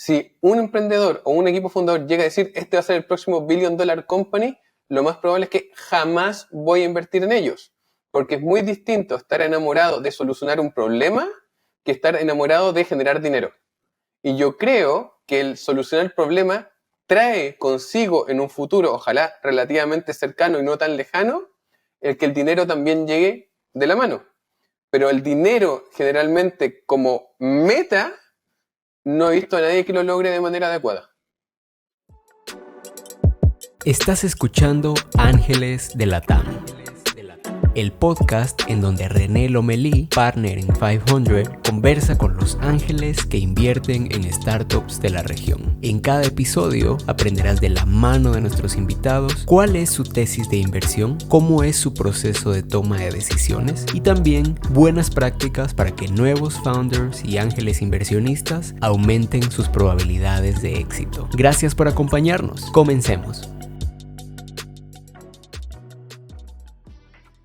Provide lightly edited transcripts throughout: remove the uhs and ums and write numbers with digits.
Si un emprendedor o un equipo fundador llega a decir, este va a ser el próximo $1 billion company, lo más probable es que jamás voy a invertir en ellos. Porque es muy distinto estar enamorado de solucionar un problema que estar enamorado de generar dinero. Y yo creo que el solucionar el problema trae consigo en un futuro, ojalá relativamente cercano y no tan lejano, el que el dinero también llegue de la mano. Pero el dinero generalmente como meta, no he visto a nadie que lo logre de manera adecuada. Estás escuchando Ángeles de Latam, el podcast en donde René Lomelí, partner en 500, conversa con los ángeles que invierten en startups de la región. En cada episodio aprenderás de la mano de nuestros invitados cuál es su tesis de inversión, cómo es su proceso de toma de decisiones y también buenas prácticas para que nuevos founders y ángeles inversionistas aumenten sus probabilidades de éxito. Gracias por acompañarnos. Comencemos.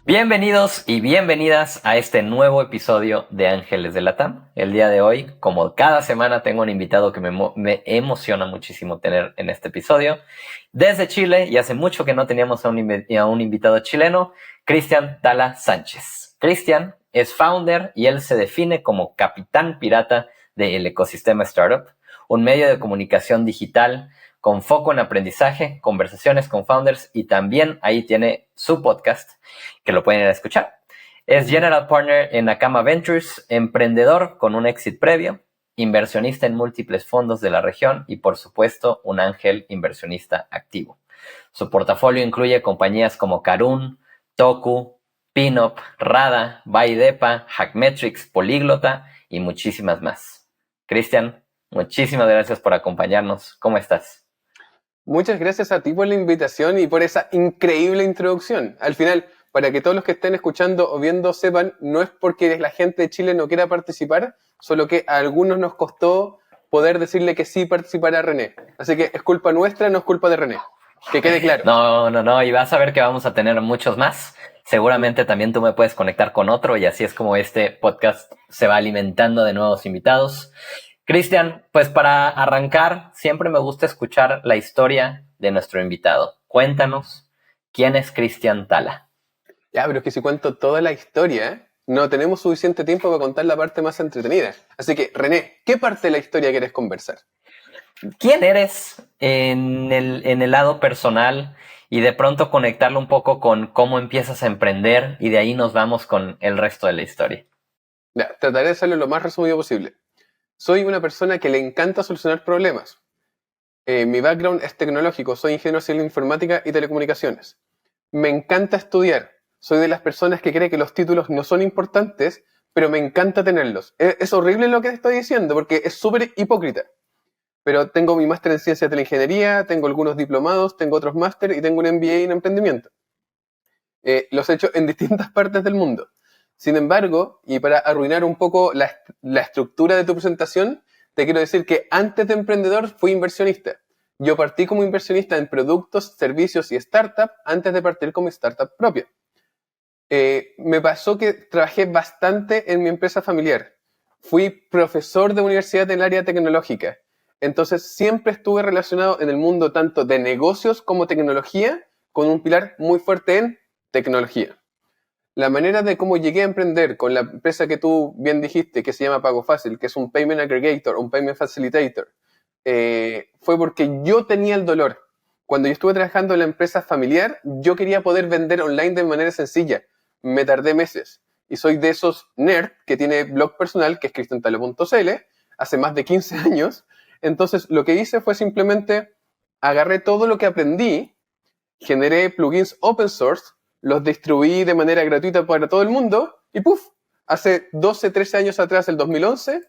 Bienvenidos y bienvenidas a este nuevo episodio de Ángeles de Latam. El día de hoy, como cada semana, tengo un invitado que me emociona muchísimo tener en este episodio. Desde Chile, y hace mucho que no teníamos a un invitado chileno, Cristian Tala Sánchez. Cristian es founder y él se define como capitán pirata del ecosistema startup, un medio de comunicación digital con foco en aprendizaje, conversaciones con founders y también ahí tiene su podcast que lo pueden ir a escuchar. Es General Partner en Nakama Ventures, emprendedor con un exit previo, inversionista en múltiples fondos de la región y por supuesto un ángel inversionista activo. Su portafolio incluye compañías como Karun, Toku, Pinup, Rada, Baidepa, Hackmetrics, Políglota y muchísimas más. Cristian, muchísimas gracias por acompañarnos. ¿Cómo estás? Muchas gracias a ti por la invitación y por esa increíble introducción. Al final, para que todos los que estén escuchando o viendo sepan, no es porque la gente de Chile no quiera participar, solo que a algunos nos costó poder decirle que sí participara René. Así que es culpa nuestra, no es culpa de René. Que quede claro. No, y vas a ver que vamos a tener muchos más. Seguramente también tú me puedes conectar con otro y así es como este podcast se va alimentando de nuevos invitados. Cristian, pues para arrancar, siempre me gusta escuchar la historia de nuestro invitado. Cuéntanos, ¿quién es Cristian Tala? Ya, pero es que si cuento toda la historia, no tenemos suficiente tiempo para contar la parte más entretenida. Así que, René, ¿qué parte de la historia quieres conversar? ¿Quién eres en el lado personal y de pronto conectarlo un poco con cómo empiezas a emprender y de ahí nos vamos con el resto de la historia? Ya, trataré de hacerlo lo más resumido posible. Soy una persona que le encanta solucionar problemas. Mi background es tecnológico, soy ingeniero civil en informática y telecomunicaciones. Me encanta estudiar. Soy de las personas que cree que los títulos no son importantes, pero me encanta tenerlos. Es horrible lo que estoy diciendo porque es súper hipócrita. Pero tengo mi máster en ciencias de la ingeniería, tengo algunos diplomados, tengo otros máster y tengo un MBA en emprendimiento. Los he hecho en distintas partes del mundo. Sin embargo, y para arruinar un poco la estructura de tu presentación, te quiero decir que antes de emprendedor fui inversionista. Yo partí como inversionista en productos, servicios y startup antes de partir como startup propia. Me pasó que trabajé bastante en mi empresa familiar. Fui profesor de universidad en el área tecnológica. Entonces siempre estuve relacionado en el mundo tanto de negocios como tecnología, con un pilar muy fuerte en tecnología. La manera de cómo llegué a emprender con la empresa que tú bien dijiste, que se llama Pago Fácil, que es un Payment Aggregator, un Payment Facilitator, fue porque yo tenía el dolor. Cuando yo estuve trabajando en la empresa familiar, yo quería poder vender online de manera sencilla. Me tardé meses. Y soy de esos nerds que tiene blog personal, que es cristiantalo.cl, hace más de 15 años. Entonces, lo que hice fue simplemente agarré todo lo que aprendí, generé plugins open source, los distribuí de manera gratuita para todo el mundo y ¡puf! Hace 12, 13 años atrás, el 2011,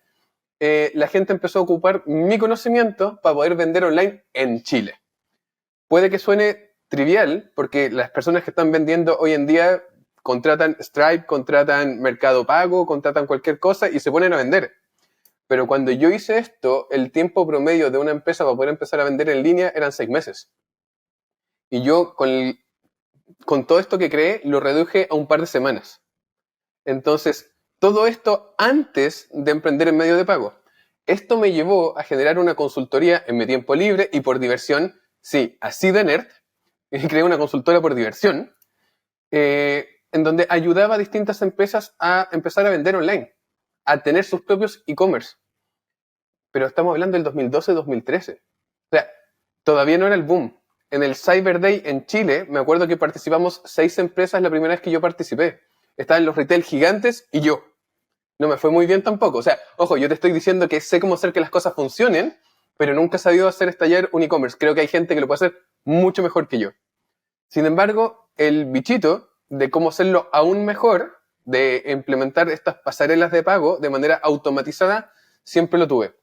la gente empezó a ocupar mi conocimiento para poder vender online en Chile. Puede que suene trivial, porque las personas que están vendiendo hoy en día contratan Stripe, contratan Mercado Pago, contratan cualquier cosa y se ponen a vender. Pero cuando yo hice esto, el tiempo promedio de una empresa para poder empezar a vender en línea eran 6 meses. Y yo con todo esto que creé, lo reduje a un par de semanas. Entonces, todo esto antes de emprender en medio de pago. Esto me llevó a generar una consultoría en mi tiempo libre y por diversión, sí, así de nerd, creé una consultora por diversión, en donde ayudaba a distintas empresas a empezar a vender online, a tener sus propios e-commerce. Pero estamos hablando del 2012-2013. O sea, todavía no era el boom. En el Cyber Day en Chile, me acuerdo que participamos 6 empresas la primera vez que yo participé. Estaban los retail gigantes y yo. No me fue muy bien tampoco. O sea, ojo, yo te estoy diciendo que sé cómo hacer que las cosas funcionen, pero nunca he sabido hacer estallar un e-commerce. Creo que hay gente que lo puede hacer mucho mejor que yo. Sin embargo, el bichito de cómo hacerlo aún mejor, de implementar estas pasarelas de pago de manera automatizada, siempre lo tuve.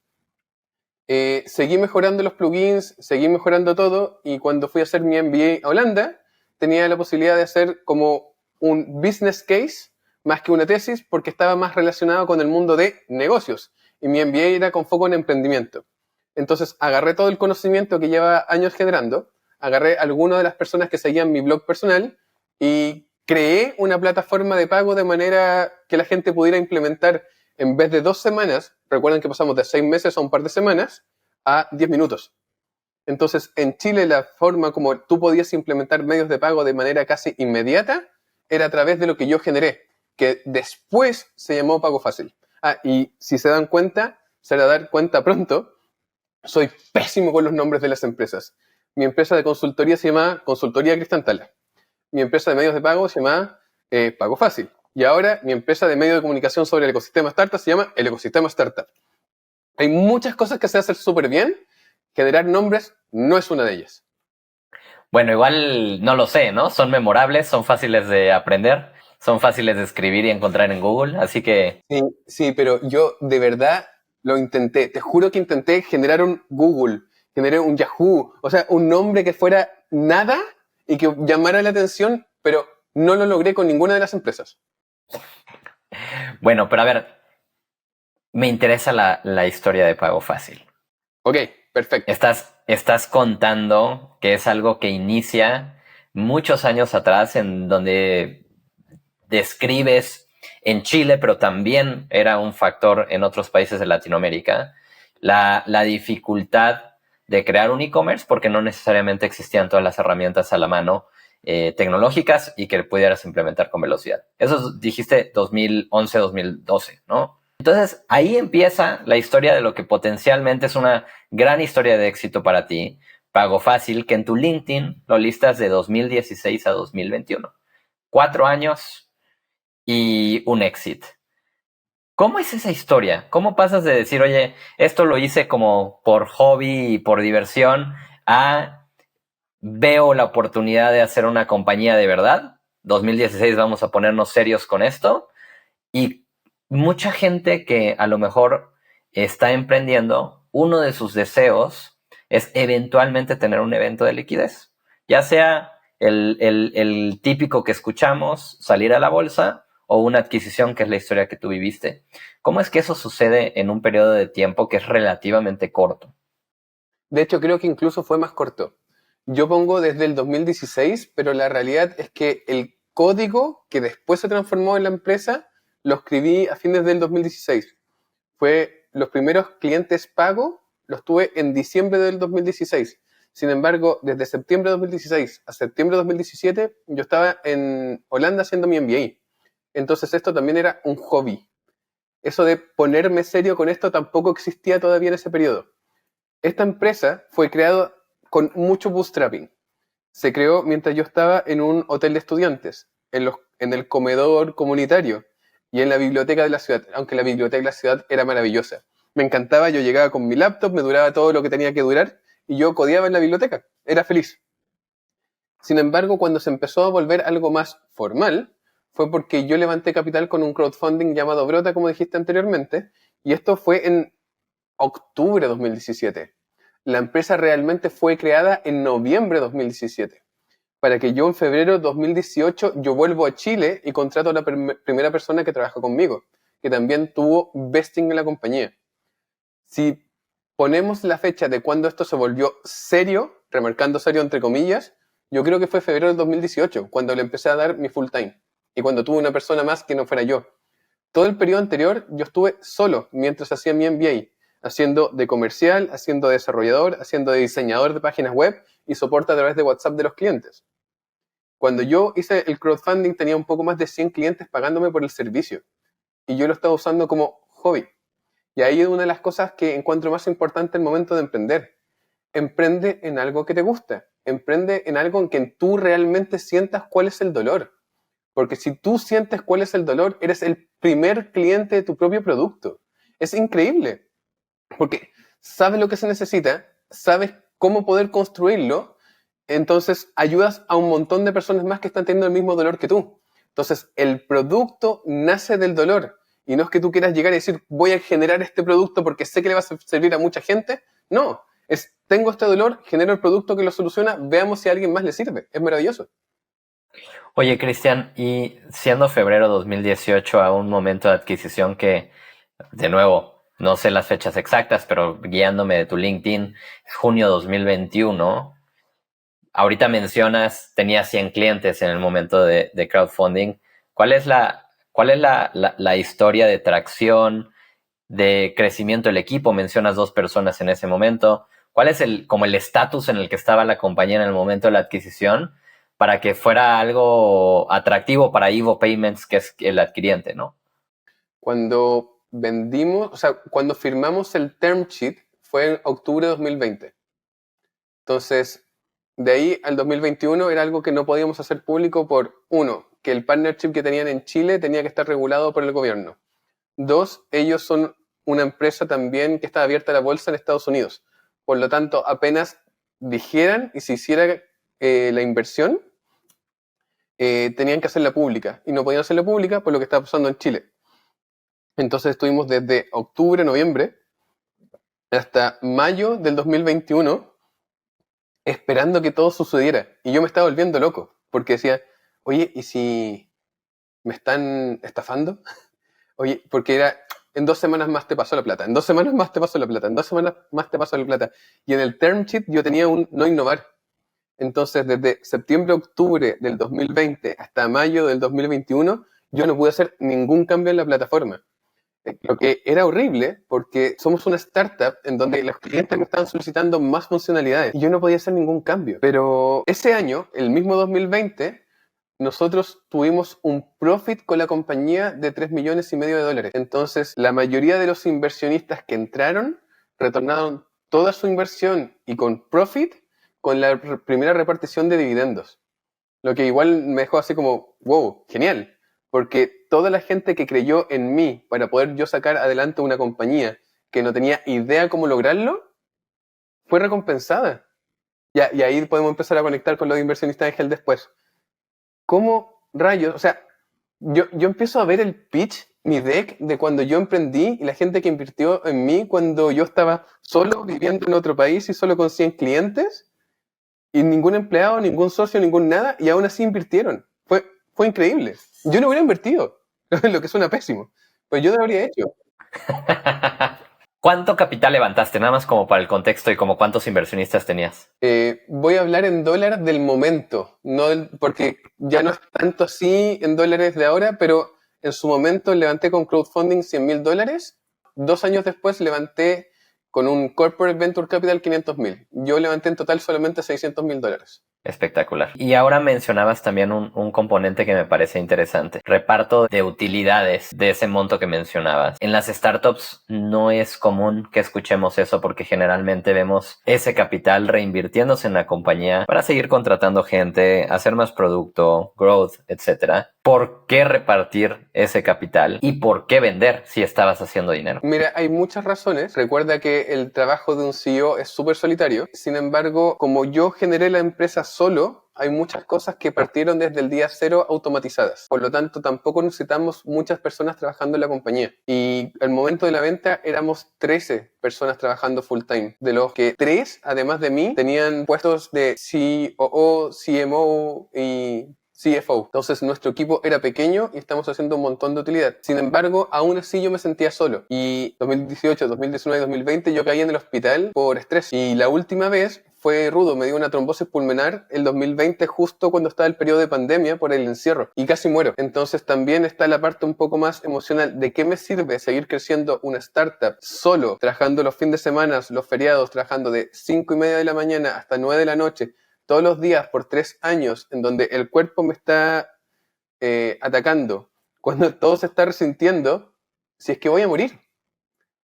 Seguí mejorando los plugins, seguí mejorando todo, y cuando fui a hacer mi MBA a Holanda, tenía la posibilidad de hacer como un business case más que una tesis, porque estaba más relacionado con el mundo de negocios, y mi MBA era con foco en emprendimiento. Entonces agarré todo el conocimiento que lleva años generando, agarré a algunas de las personas que seguían mi blog personal y creé una plataforma de pago de manera que la gente pudiera implementar en vez de 2 semanas. Recuerden que pasamos de 6 meses a un par de semanas a 10 minutos. Entonces, en Chile la forma como tú podías implementar medios de pago de manera casi inmediata era a través de lo que yo generé, que después se llamó Pago Fácil. Y si se dan cuenta, se van a dar cuenta pronto, soy pésimo con los nombres de las empresas. Mi empresa de consultoría se llama Consultoría Cristantala. Mi empresa de medios de pago se llama Pago Fácil. Y ahora mi empresa de medio de comunicación sobre el ecosistema startup se llama el ecosistema startup. Hay muchas cosas que se hacen súper bien. Generar nombres no es una de ellas. Bueno, igual no lo sé, ¿no? Son memorables, son fáciles de aprender, son fáciles de escribir y encontrar en Google, así que... Sí, pero yo de verdad lo intenté. Te juro que intenté generar un Google, generé un Yahoo, o sea, un nombre que fuera nada y que llamara la atención, pero no lo logré con ninguna de las empresas. Bueno, pero a ver, me interesa la historia de Pago Fácil. Ok, perfecto. Estás contando que es algo que inicia muchos años atrás, en donde describes en Chile, pero también era un factor en otros países de Latinoamérica, la dificultad de crear un e-commerce, porque no necesariamente existían todas las herramientas a la mano tecnológicas y que pudieras implementar con velocidad. Eso dijiste 2011, 2012, ¿no? Entonces, ahí empieza la historia de lo que potencialmente es una gran historia de éxito para ti, Pago Fácil, que en tu LinkedIn lo listas de 2016 a 2021. 4 años y un exit. ¿Cómo es esa historia? ¿Cómo pasas de decir, oye, esto lo hice como por hobby y por diversión, a veo la oportunidad de hacer una compañía de verdad? 2016 vamos a ponernos serios con esto. Y mucha gente que a lo mejor está emprendiendo, uno de sus deseos es eventualmente tener un evento de liquidez. Ya sea el típico que escuchamos, salir a la bolsa, o una adquisición, que es la historia que tú viviste. ¿Cómo es que eso sucede en un periodo de tiempo que es relativamente corto? De hecho, creo que incluso fue más corto. Yo pongo desde el 2016, pero la realidad es que el código que después se transformó en la empresa lo escribí a fines del 2016. Fue los primeros clientes pago, los tuve en diciembre del 2016. Sin embargo, desde septiembre de 2016 a septiembre de 2017, yo estaba en Holanda haciendo mi MBA. Entonces esto también era un hobby. Eso de ponerme serio con esto tampoco existía todavía en ese periodo. Esta empresa fue creada con mucho bootstrapping. Se creó mientras yo estaba en un hotel de estudiantes, en el comedor comunitario y en la biblioteca de la ciudad, aunque la biblioteca de la ciudad era maravillosa. Me encantaba, yo llegaba con mi laptop, me duraba todo lo que tenía que durar y yo codeaba en la biblioteca, era feliz. Sin embargo, cuando se empezó a volver algo más formal, fue porque yo levanté capital con un crowdfunding llamado Brota, como dijiste anteriormente, y esto fue en octubre de 2017. La empresa realmente fue creada en noviembre de 2017. Para que yo en febrero de 2018 yo vuelvo a Chile y contrato a la primera persona que trabaja conmigo, que también tuvo vesting en la compañía. Si ponemos la fecha de cuando esto se volvió serio, remarcando serio entre comillas, yo creo que fue febrero del 2018, cuando le empecé a dar mi full time y cuando tuve una persona más que no fuera yo. Todo el periodo anterior yo estuve solo mientras hacía mi MBA. haciendo de comercial, haciendo de desarrollador, haciendo de diseñador de páginas web y soporte a través de WhatsApp de los clientes. Cuando yo hice el crowdfunding tenía un poco más de 100 clientes pagándome por el servicio y yo lo estaba usando como hobby. Y ahí es una de las cosas que encuentro más importante el momento de emprender. Emprende en algo que te gusta. Emprende en algo en que tú realmente sientas cuál es el dolor. Porque si tú sientes cuál es el dolor, eres el primer cliente de tu propio producto. Es increíble. Porque sabes lo que se necesita, sabes cómo poder construirlo, entonces ayudas a un montón de personas más que están teniendo el mismo dolor que tú. Entonces el producto nace del dolor y no es que tú quieras llegar y decir voy a generar este producto porque sé que le va a servir a mucha gente. No, es tengo este dolor, genero el producto que lo soluciona, veamos si a alguien más le sirve. Es maravilloso. Oye, Cristian, y siendo febrero 2018 a un momento de adquisición que, de nuevo, no sé las fechas exactas, pero guiándome de tu LinkedIn, junio 2021, ahorita mencionas, tenías 100 clientes en el momento de crowdfunding. ¿Cuál es la historia de tracción, de crecimiento del equipo? Mencionas 2 personas en ese momento. ¿Cuál es como el estatus en el que estaba la compañía en el momento de la adquisición para que fuera algo atractivo para Evo Payments, que es el adquiriente, ¿no? Cuando vendimos, o sea, cuando firmamos el term sheet fue en octubre de 2020. Entonces, de ahí al 2021 era algo que no podíamos hacer público por, uno, que el partnership que tenían en Chile tenía que estar regulado por el gobierno. Dos, ellos son una empresa también que está abierta a la bolsa en Estados Unidos. Por lo tanto, apenas dijeran y se hiciera la inversión, tenían que hacerla pública. Y no podían hacerla pública por lo que estaba pasando en Chile. Entonces estuvimos desde octubre, noviembre, hasta mayo del 2021 esperando que todo sucediera. Y yo me estaba volviendo loco, porque decía, oye, ¿y si me están estafando? Oye, porque era, en 2 semanas más te pasó la plata, en 2 semanas más te pasó la plata, en 2 semanas más te pasó la plata. Y en el term sheet yo tenía un no innovar. Entonces, desde septiembre, octubre del 2020 hasta mayo del 2021, yo no pude hacer ningún cambio en la plataforma. Lo que era horrible porque somos una startup en donde los clientes me estaban solicitando más funcionalidades y yo no podía hacer ningún cambio. Pero ese año, el mismo 2020, nosotros tuvimos un profit con la compañía de $3,5 millones. Entonces, la mayoría de los inversionistas que entraron retornaron toda su inversión y con profit con la primera repartición de dividendos. Lo que igual me dejó así como, wow, genial. Porque toda la gente que creyó en mí para poder yo sacar adelante una compañía que no tenía idea cómo lograrlo, fue recompensada. Y ahí podemos empezar a conectar con los inversionistas Ángel después. ¿Cómo rayos? O sea, yo empiezo a ver el pitch, mi deck, de cuando yo emprendí y la gente que invirtió en mí cuando yo estaba solo viviendo en otro país y solo con 100 clientes y ningún empleado, ningún socio, ningún nada, y aún así invirtieron. Fue increíble. Yo no hubiera invertido, lo que suena pésimo, pues yo no lo habría hecho. ¿Cuánto capital levantaste? Nada más como para el contexto y como cuántos inversionistas tenías. Voy a hablar en dólares del momento, no porque ya no es tanto así en dólares de ahora, pero en su momento levanté con crowdfunding $100,000. 2 años después levanté con un Corporate Venture Capital 500,000. Yo levanté en total solamente $600,000. Espectacular. Y ahora mencionabas también un componente que me parece interesante. Reparto de utilidades de ese monto que mencionabas. En las startups no es común que escuchemos eso porque generalmente vemos ese capital reinvirtiéndose en la compañía para seguir contratando gente, hacer más producto, growth, etc. ¿Por qué repartir ese capital y por qué vender si estabas haciendo dinero? Mira, hay muchas razones. Recuerda que el trabajo de un CEO es súper solitario. Sin embargo, como yo generé la empresa solo, hay muchas cosas que partieron desde el día cero automatizadas. Por lo tanto, tampoco necesitamos muchas personas trabajando en la compañía. Y al momento de la venta éramos 13 personas trabajando full time, de los que 3, además de mí, tenían puestos de COO, CMO y CFO. Entonces nuestro equipo era pequeño y estamos haciendo un montón de utilidad. Sin embargo, aún así yo me sentía solo. Y 2018, 2019, 2020 yo caí en el hospital por estrés. Y la última vez fue rudo, me dio una trombosis pulmonar el 2020 justo cuando estaba el periodo de pandemia por el encierro y casi muero. Entonces también está la parte un poco más emocional de qué me sirve seguir creciendo una startup solo, trabajando los fines de semana, los feriados, trabajando de 5:30 de la mañana hasta 9 de la noche, todos los días por 3 años, en donde el cuerpo me está atacando, cuando todo se está resintiendo, si es que voy a morir.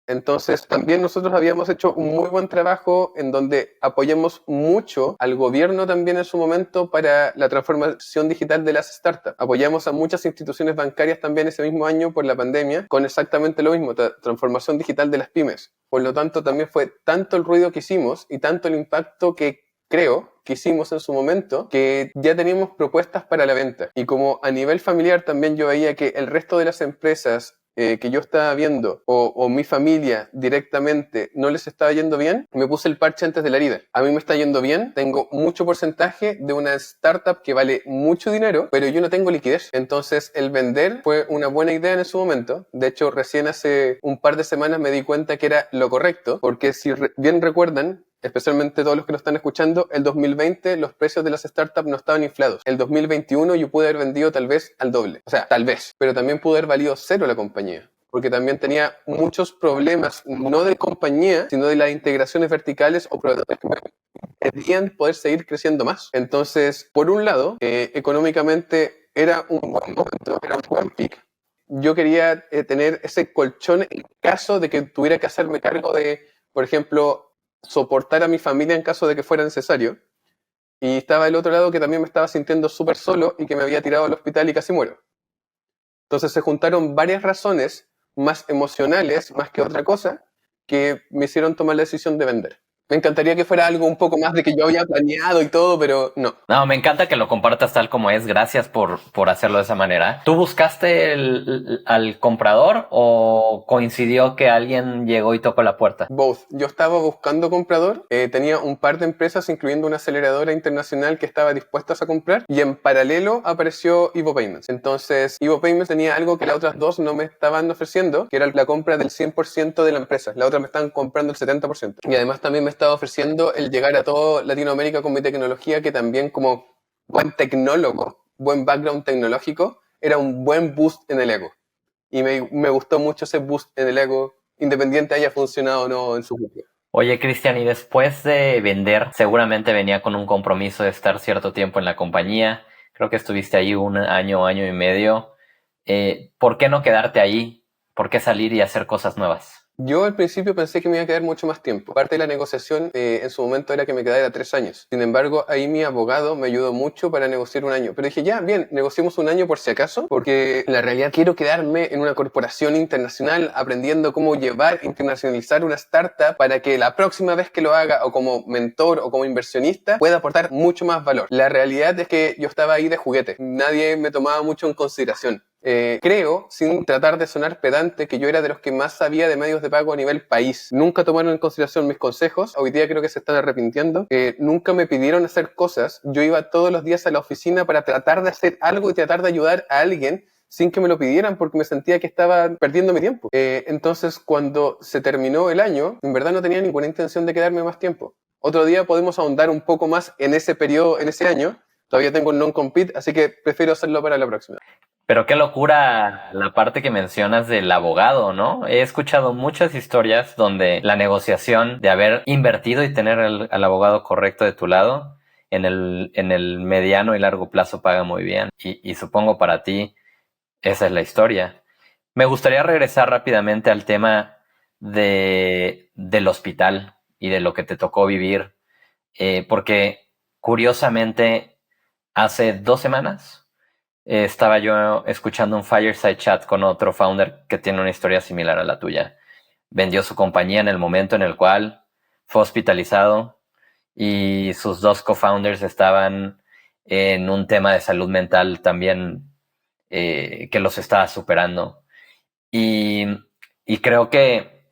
Entonces, también nosotros habíamos hecho un muy buen trabajo en donde apoyamos mucho al gobierno también en su momento para la transformación digital de las startups. Apoyamos a muchas instituciones bancarias también ese mismo año por la pandemia con exactamente lo mismo, transformación digital de las pymes. Por lo tanto, también fue tanto el ruido que hicimos y tanto el impacto que creo que hicimos en su momento, que ya teníamos propuestas para la venta. Y como a nivel familiar también yo veía que el resto de las empresas que yo estaba viendo o mi familia directamente no les estaba yendo bien, me puse el parche antes de la herida. A mí me está yendo bien, tengo mucho porcentaje de una startup que vale mucho dinero, pero yo no tengo liquidez. Entonces el vender fue una buena idea en ese momento. De hecho, recién hace un par de semanas me di cuenta que era lo correcto, porque si bien recuerdan, especialmente todos los que nos están escuchando, el 2020 los precios de las startups no estaban inflados. El 2021 yo pude haber vendido tal vez al doble. O sea, tal vez. Pero también pude haber valido cero la compañía. Porque también tenía muchos problemas, no de compañía, sino de las integraciones verticales o proveedores que me impedían poder seguir creciendo más. Entonces, por un lado, económicamente era un buen momento, era un buen pick. Yo quería tener ese colchón en caso de que tuviera que hacerme cargo de, por ejemplo, soportar a mi familia en caso de que fuera necesario. Y estaba el otro lado que también me estaba sintiendo súper solo y que me había tirado al hospital y casi muero. Entonces se juntaron varias razones más emocionales, más que otra cosa, que me hicieron tomar la decisión de vender. Me encantaría que fuera algo un poco más de que yo había planeado y todo, pero no. No, me encanta que lo compartas tal como es. Gracias por hacerlo de esa manera. ¿Tú buscaste al comprador o coincidió que alguien llegó y tocó la puerta? Both. Yo estaba buscando comprador, tenía un par de empresas, incluyendo una aceleradora internacional que estaba dispuestas a comprar, y en paralelo apareció Evo Payments. Entonces, Evo Payments tenía algo que las otras dos no me estaban ofreciendo, que era la compra del 100% de la empresa. La otra me estaban comprando el 70%. Y además también me estaba ofreciendo el llegar a todo Latinoamérica con mi tecnología, que también como buen tecnólogo, buen background tecnológico, era un buen boost en el ego. Y me gustó mucho ese boost en el ego, independiente haya funcionado o no en su grupo. Oye, Cristian, y después de vender, seguramente venía con un compromiso de estar cierto tiempo en la compañía. Creo que estuviste ahí un año, año y medio. ¿Por qué no quedarte ahí? ¿Por qué salir y hacer cosas nuevas? Yo al principio pensé que me iba a quedar mucho más tiempo. Parte de la negociación en su momento era que me quedara 3 años. Sin embargo, ahí mi abogado me ayudó mucho para negociar un año. Pero dije, ya, bien, negociemos un año por si acaso, porque en la realidad quiero quedarme en una corporación internacional aprendiendo cómo llevar, internacionalizar una startup para que la próxima vez que lo haga, o como mentor o como inversionista, pueda aportar mucho más valor. La realidad es que yo estaba ahí de juguete. Nadie me tomaba mucho en consideración. Creo, sin tratar de sonar pedante, que yo era de los que más sabía de medios de pago a nivel país. Nunca tomaron en consideración mis consejos. Hoy día creo que se están arrepintiendo. Nunca me pidieron hacer cosas. Yo iba todos los días a la oficina para tratar de hacer algo y tratar de ayudar a alguien sin que me lo pidieran porque me sentía que estaba perdiendo mi tiempo. Entonces, cuando se terminó el año, en verdad no tenía ninguna intención de quedarme más tiempo. Otro día podemos ahondar un poco más en ese periodo, en ese año. Todavía tengo un non-compete, así que prefiero hacerlo para la próxima. Pero qué locura la parte que mencionas del abogado, ¿no? He escuchado muchas historias donde la negociación de haber invertido y tener al abogado correcto de tu lado en el mediano y largo plazo paga muy bien. Y supongo para ti esa es la historia. Me gustaría regresar rápidamente al tema del hospital y de lo que te tocó vivir, porque curiosamente hace 2 semanas estaba yo escuchando un fireside chat con otro founder que tiene una historia similar a la tuya. Vendió su compañía en el momento en el cual fue hospitalizado y sus 2 co-founders estaban en un tema de salud mental también que los estaba superando. Y creo que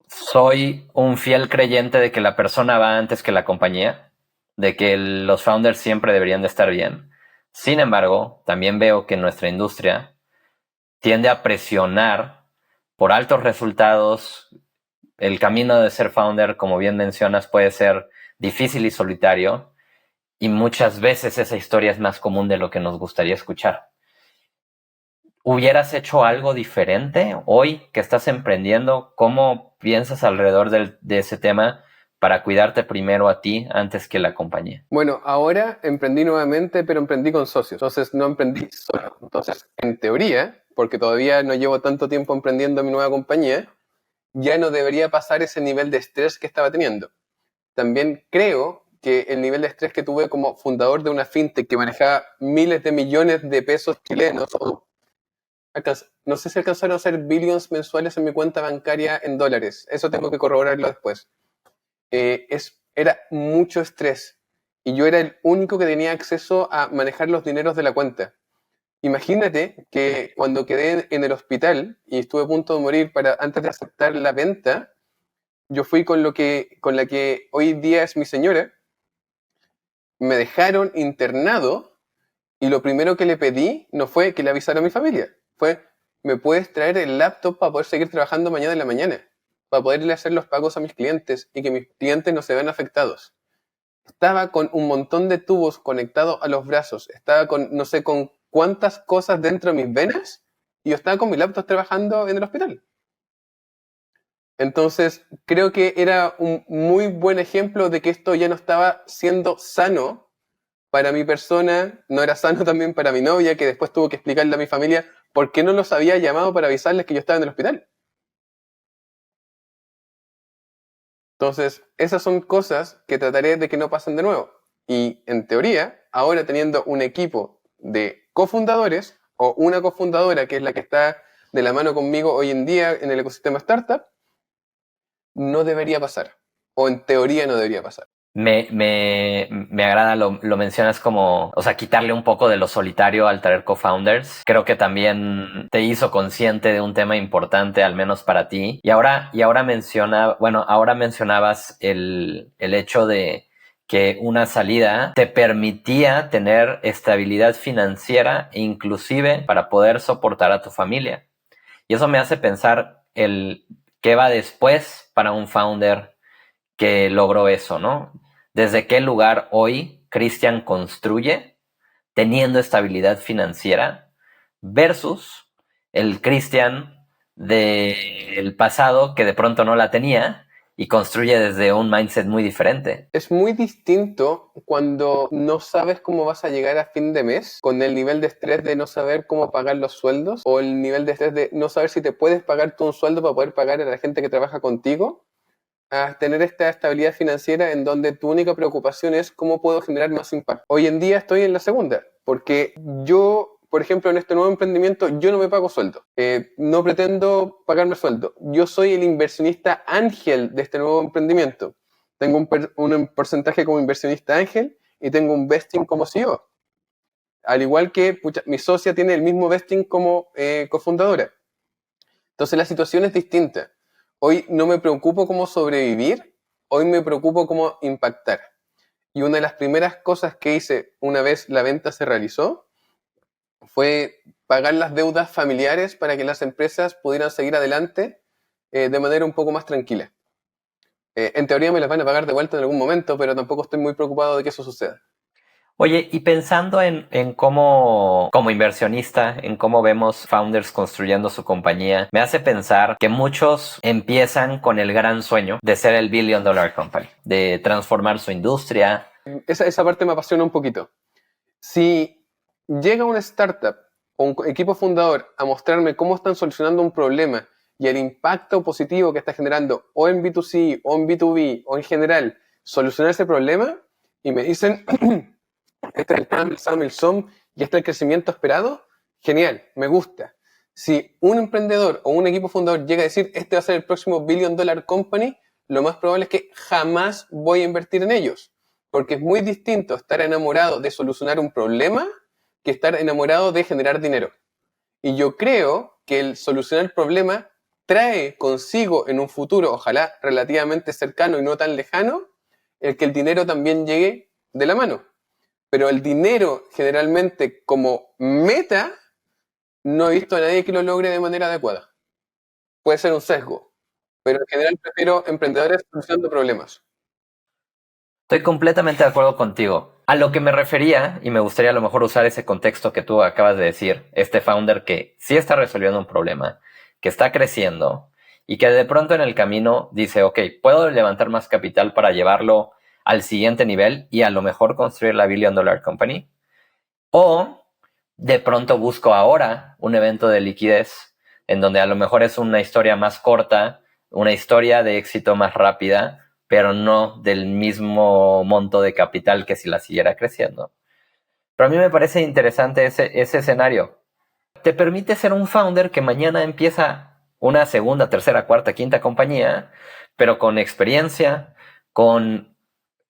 soy un fiel creyente de que la persona va antes que la compañía, de que los founders siempre deberían de estar bien. Sin embargo, también veo que nuestra industria tiende a presionar por altos resultados el camino de ser founder, como bien mencionas, puede ser difícil y solitario, y muchas veces esa historia es más común de lo que nos gustaría escuchar. ¿Hubieras hecho algo diferente hoy que estás emprendiendo? ¿Cómo piensas alrededor de ese tema para cuidarte primero a ti antes que la compañía? Bueno, ahora emprendí nuevamente, pero emprendí con socios. Entonces no emprendí solo. Entonces, en teoría, porque todavía no llevo tanto tiempo emprendiendo mi nueva compañía, ya no debería pasar ese nivel de estrés que estaba teniendo. También creo que el nivel de estrés que tuve como fundador de una fintech que manejaba miles de millones de pesos chilenos, no sé si alcanzaron a ser billions mensuales en mi cuenta bancaria en dólares. Eso tengo que corroborarlo después. Era mucho estrés y yo era el único que tenía acceso a manejar los dineros de la cuenta. Imagínate que cuando quedé en el hospital y estuve a punto de morir antes de aceptar la venta, yo fui con la que hoy día es mi señora, me dejaron internado y lo primero que le pedí no fue que le avisara a mi familia, fue, ¿me puedes traer el laptop para poder seguir trabajando mañana en la mañana? Para poderle hacer los pagos a mis clientes y que mis clientes no se vean afectados. Estaba con un montón de tubos conectados a los brazos, estaba con no sé con cuántas cosas dentro de mis venas y yo estaba con mi laptop trabajando en el hospital. Entonces, creo que era un muy buen ejemplo de que esto ya no estaba siendo sano para mi persona, no era sano también para mi novia, que después tuvo que explicarle a mi familia por qué no los había llamado para avisarles que yo estaba en el hospital. Entonces, esas son cosas que trataré de que no pasen de nuevo. Y en teoría, ahora teniendo un equipo de cofundadores o una cofundadora que es la que está de la mano conmigo hoy en día en el ecosistema startup, no debería pasar. O en teoría no debería pasar. Me agrada, lo mencionas como, o sea, quitarle un poco de lo solitario al traer co-founders. Creo que también te hizo consciente de un tema importante, al menos para ti. Ahora mencionabas el hecho de que una salida te permitía tener estabilidad financiera, inclusive para poder soportar a tu familia. Y eso me hace pensar el qué va después para un founder que logró eso, ¿no? ¿Desde qué lugar hoy Cristian construye teniendo estabilidad financiera versus el Cristian del pasado que de pronto no la tenía y construye desde un mindset muy diferente? Es muy distinto cuando no sabes cómo vas a llegar a fin de mes, con el nivel de estrés de no saber cómo pagar los sueldos o el nivel de estrés de no saber si te puedes pagar tú un sueldo para poder pagar a la gente que trabaja contigo, a tener esta estabilidad financiera en donde tu única preocupación es cómo puedo generar más impacto. Hoy en día estoy en la segunda, porque yo, por ejemplo, en este nuevo emprendimiento, yo no me pago sueldo. No pretendo pagarme sueldo. Yo soy el inversionista ángel de este nuevo emprendimiento. Tengo un porcentaje como inversionista ángel y tengo un vesting como CEO. Al igual que mi socia tiene el mismo vesting como cofundadora. Entonces la situación es distinta. Hoy no me preocupo cómo sobrevivir, hoy me preocupo cómo impactar. Y una de las primeras cosas que hice una vez la venta se realizó fue pagar las deudas familiares para que las empresas pudieran seguir adelante de manera un poco más tranquila. En teoría me las van a pagar de vuelta en algún momento, pero tampoco estoy muy preocupado de que eso suceda. Oye, y pensando en cómo, como inversionista, en cómo vemos founders construyendo su compañía, me hace pensar que muchos empiezan con el gran sueño de ser el billion dollar company, de transformar su industria. Esa parte me apasiona un poquito. Si llega una startup o un equipo fundador a mostrarme cómo están solucionando un problema y el impacto positivo que está generando o en B2C o en B2B o en general, solucionar ese problema y me dicen, este es el plan, el SAM, el SOM y este es el crecimiento esperado, genial, me gusta. Si un emprendedor o un equipo fundador llega a decir, este va a ser el próximo billion dollar company, lo más probable es que jamás voy a invertir en ellos. Porque es muy distinto estar enamorado de solucionar un problema que estar enamorado de generar dinero. Y yo creo que el solucionar el problema trae consigo en un futuro, ojalá relativamente cercano y no tan lejano, el que el dinero también llegue de la mano. Pero el dinero generalmente como meta, no he visto a nadie que lo logre de manera adecuada. Puede ser un sesgo, pero en general prefiero emprendedores solucionando problemas. Estoy completamente de acuerdo contigo. A lo que me refería, y me gustaría a lo mejor usar ese contexto que tú acabas de decir, este founder que sí está resolviendo un problema, que está creciendo y que de pronto en el camino dice, ok, puedo levantar más capital para llevarlo al siguiente nivel y a lo mejor construir la Billion Dollar Company. O de pronto busco ahora un evento de liquidez en donde a lo mejor es una historia más corta, una historia de éxito más rápida, pero no del mismo monto de capital que si la siguiera creciendo. Pero a mí me parece interesante ese escenario. Te permite ser un founder que mañana empieza una segunda, tercera, cuarta, quinta compañía, pero con experiencia, con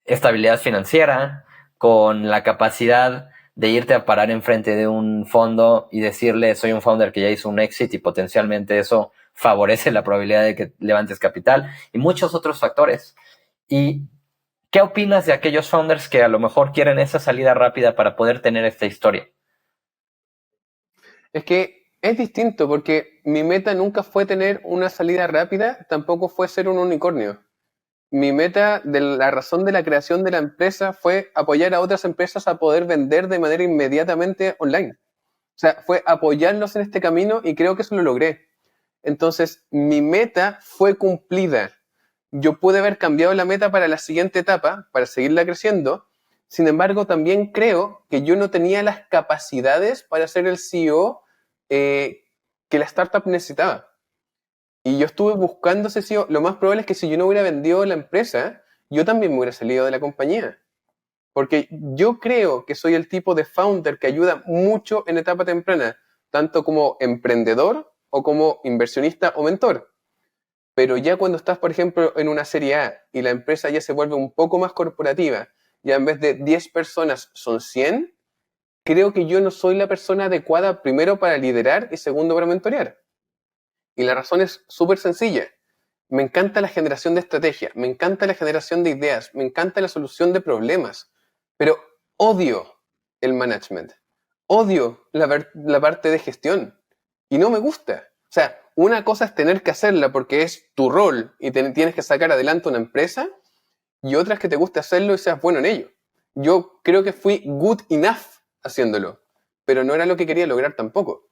estabilidad financiera, con la capacidad de irte a parar enfrente de un fondo y decirle soy un founder que ya hizo un exit y potencialmente eso favorece la probabilidad de que levantes capital y muchos otros factores. ¿Y qué opinas de aquellos founders que a lo mejor quieren esa salida rápida para poder tener esta historia? Es que es distinto porque mi meta nunca fue tener una salida rápida, tampoco fue ser un unicornio. Mi meta, de la razón de la creación de la empresa, fue apoyar a otras empresas a poder vender de manera inmediatamente online. O sea, fue apoyarlos en este camino y creo que eso lo logré. Entonces, mi meta fue cumplida. Yo pude haber cambiado la meta para la siguiente etapa, para seguirla creciendo. Sin embargo, también creo que yo no tenía las capacidades para ser el CEO que la startup necesitaba. Y yo estuve buscando ese CEO. Lo más probable es que si yo no hubiera vendido la empresa, yo también me hubiera salido de la compañía. Porque yo creo que soy el tipo de founder que ayuda mucho en etapa temprana, tanto como emprendedor o como inversionista o mentor. Pero ya cuando estás, por ejemplo, en una serie A y la empresa ya se vuelve un poco más corporativa, ya en vez de 10 personas son 100, creo que yo no soy la persona adecuada primero para liderar y segundo para mentorear. Y la razón es súper sencilla. Me encanta la generación de estrategia, me encanta la generación de ideas, me encanta la solución de problemas, pero odio el management, odio la parte de gestión y no me gusta. O sea, una cosa es tener que hacerla porque es tu rol y tienes que sacar adelante una empresa y otra es que te guste hacerlo y seas bueno en ello. Yo creo que fui good enough haciéndolo, pero no era lo que quería lograr tampoco.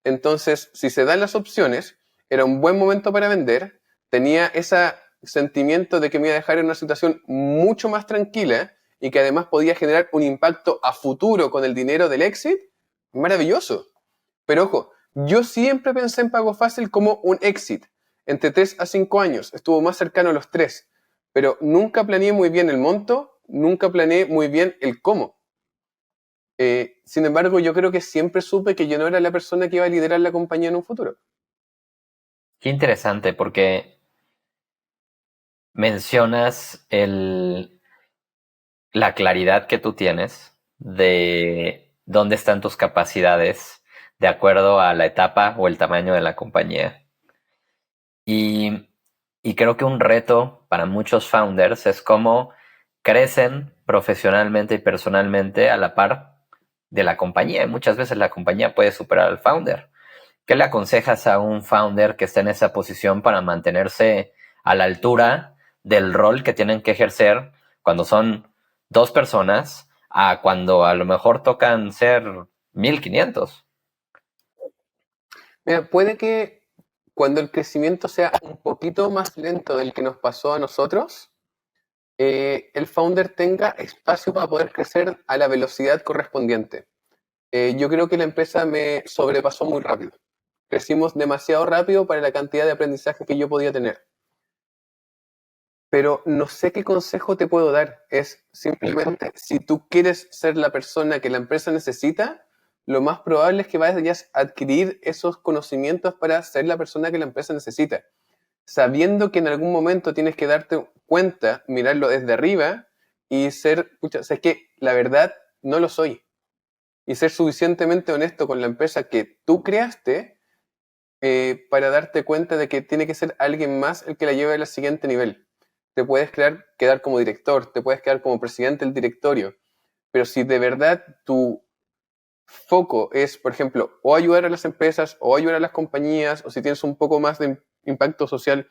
Entonces, si se dan las opciones, era un buen momento para vender, tenía ese sentimiento de que me iba a dejar en una situación mucho más tranquila y que además podía generar un impacto a futuro con el dinero del exit, maravilloso. Pero ojo, yo siempre pensé en Pago Fácil como un exit. Entre 3 a 5 años, estuvo más cercano a los 3, pero nunca planeé muy bien el monto, nunca planeé muy bien el cómo. Sin embargo, yo creo que siempre supe que yo no era la persona que iba a liderar la compañía en un futuro. Qué interesante porque mencionas la claridad que tú tienes de dónde están tus capacidades de acuerdo a la etapa o el tamaño de la compañía. Y, y creo que un reto para muchos founders es cómo crecen profesionalmente y personalmente a la par de la compañía. Y muchas veces la compañía puede superar al founder. ¿Qué le aconsejas a un founder que está en esa posición para mantenerse a la altura del rol que tienen que ejercer cuando son dos personas a cuando a lo mejor tocan ser 1500? Mira, puede que cuando el crecimiento sea un poquito más lento del que nos pasó a nosotros, el founder tenga espacio para poder crecer a la velocidad correspondiente. Yo creo que la empresa me sobrepasó muy rápido. Crecimos demasiado rápido para la cantidad de aprendizaje que yo podía tener. Pero no sé qué consejo te puedo dar. Es simplemente, si tú quieres ser la persona que la empresa necesita, lo más probable es que vayas a adquirir esos conocimientos para ser la persona que la empresa necesita. Sabiendo que en algún momento tienes que darte cuenta, mirarlo desde arriba y ser, pucha, o sea, es que la verdad no lo soy. Y ser suficientemente honesto con la empresa que tú creaste para darte cuenta de que tiene que ser alguien más el que la lleve al siguiente nivel. Te puedes quedar como director, te puedes quedar como presidente del directorio, pero si de verdad tu foco es, por ejemplo, o ayudar a las empresas, o ayudar a las compañías, o si tienes un poco más de impacto social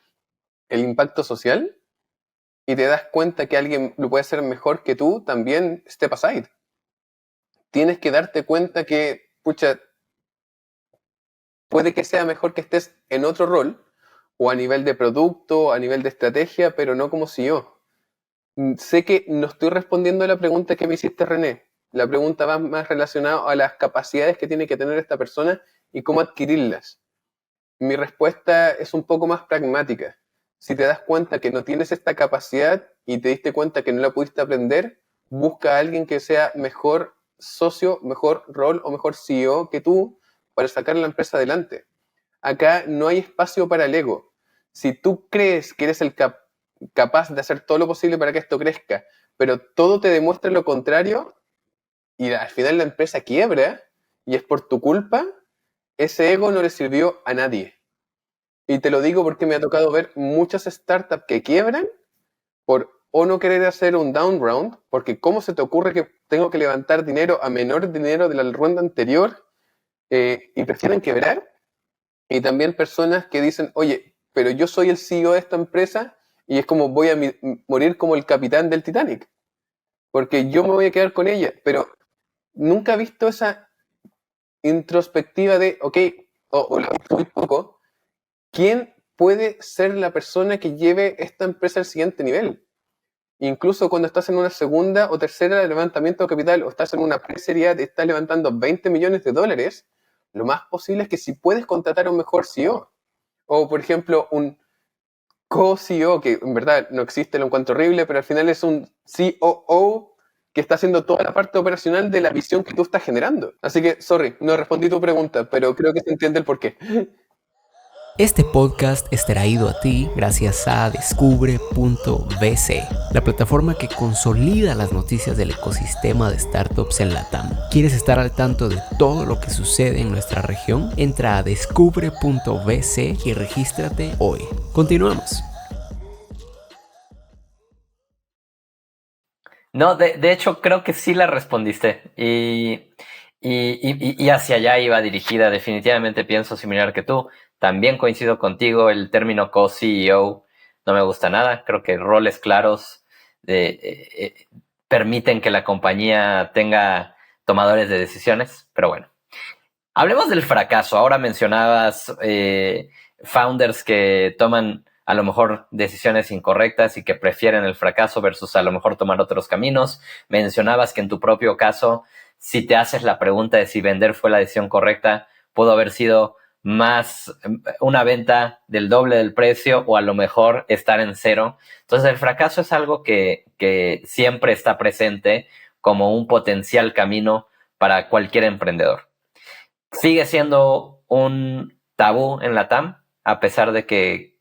el impacto social y te das cuenta que alguien lo puede hacer mejor que tú, también step aside. Tienes que darte cuenta que, pucha, puede que sea mejor que estés en otro rol, o a nivel de producto, a nivel de estrategia, pero no como CEO. Sé que no estoy respondiendo a la pregunta que me hiciste, René. La pregunta va más relacionada a las capacidades que tiene que tener esta persona y cómo adquirirlas. Mi respuesta es un poco más pragmática. Si te das cuenta que no tienes esta capacidad y te diste cuenta que no la pudiste aprender, busca a alguien que sea mejor socio, mejor rol o mejor CEO que tú para sacar la empresa adelante. Acá no hay espacio para el ego. Si tú crees que eres capaz de hacer todo lo posible para que esto crezca, pero todo te demuestra lo contrario y al final la empresa quiebra y es por tu culpa, ese ego no le sirvió a nadie. Y te lo digo porque me ha tocado ver muchas startups que quiebran por o no querer hacer un down round, porque ¿cómo se te ocurre que tengo que levantar dinero a menor dinero de la ronda anterior y prefieren quebrar? Y también personas que dicen, oye, pero yo soy el CEO de esta empresa y es como voy a morir como el capitán del Titanic, porque yo me voy a quedar con ella, pero nunca he visto esa introspectiva de, ok, o lo he visto muy poco, ¿quién puede ser la persona que lleve esta empresa al siguiente nivel? Incluso cuando estás en una segunda o tercera levantamiento de capital o estás en una pre-serie A y estás levantando 20 millones de dólares, lo más posible es que si puedes contratar a un mejor CEO, o por ejemplo un co-CEO, que en verdad no existe, lo encuentro horrible, pero al final es un COO que está haciendo toda la parte operacional de la visión que tú estás generando. Así que, sorry, no respondí tu pregunta, pero creo que se entiende el porqué. Este podcast es traído a ti gracias a Descubre.vc, la plataforma que consolida las noticias del ecosistema de startups en LATAM. ¿Quieres estar al tanto de todo lo que sucede en nuestra región? Entra a Descubre.vc y regístrate hoy. Continuamos. No, de hecho creo que sí la respondiste y hacia allá iba dirigida. Definitivamente pienso similar que tú. También coincido contigo, el término co-CEO no me gusta nada. Creo que roles claros permiten que la compañía tenga tomadores de decisiones, pero bueno. Hablemos del fracaso. Ahora mencionabas founders que toman a lo mejor decisiones incorrectas y que prefieren el fracaso versus a lo mejor tomar otros caminos. Mencionabas que en tu propio caso, si te haces la pregunta de si vender fue la decisión correcta, pudo haber sido más una venta del doble del precio o a lo mejor estar en cero. Entonces el fracaso es algo que siempre está presente como un potencial camino para cualquier emprendedor. Sigue siendo un tabú en la TAM, a pesar de que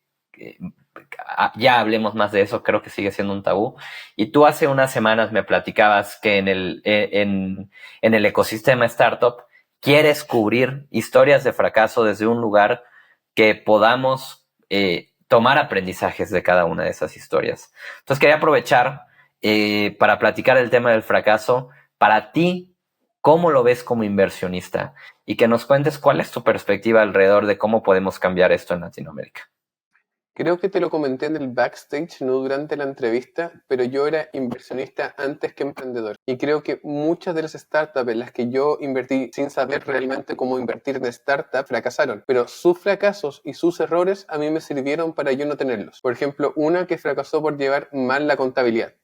ya hablemos más de eso, creo que sigue siendo un tabú. Y tú hace unas semanas me platicabas que en el ecosistema startup quieres cubrir historias de fracaso desde un lugar que podamos tomar aprendizajes de cada una de esas historias. Entonces quería aprovechar para platicar el tema del fracaso. Para ti, ¿cómo lo ves como inversionista? Y que nos cuentes cuál es tu perspectiva alrededor de cómo podemos cambiar esto en Latinoamérica. Creo que te lo comenté en el backstage, no durante la entrevista, pero yo era inversionista antes que emprendedor. Y creo que muchas de las startups en las que yo invertí sin saber realmente cómo invertir en startup fracasaron. Pero sus fracasos y sus errores a mí me sirvieron para yo no tenerlos. Por ejemplo, una que fracasó por llevar mal la contabilidad.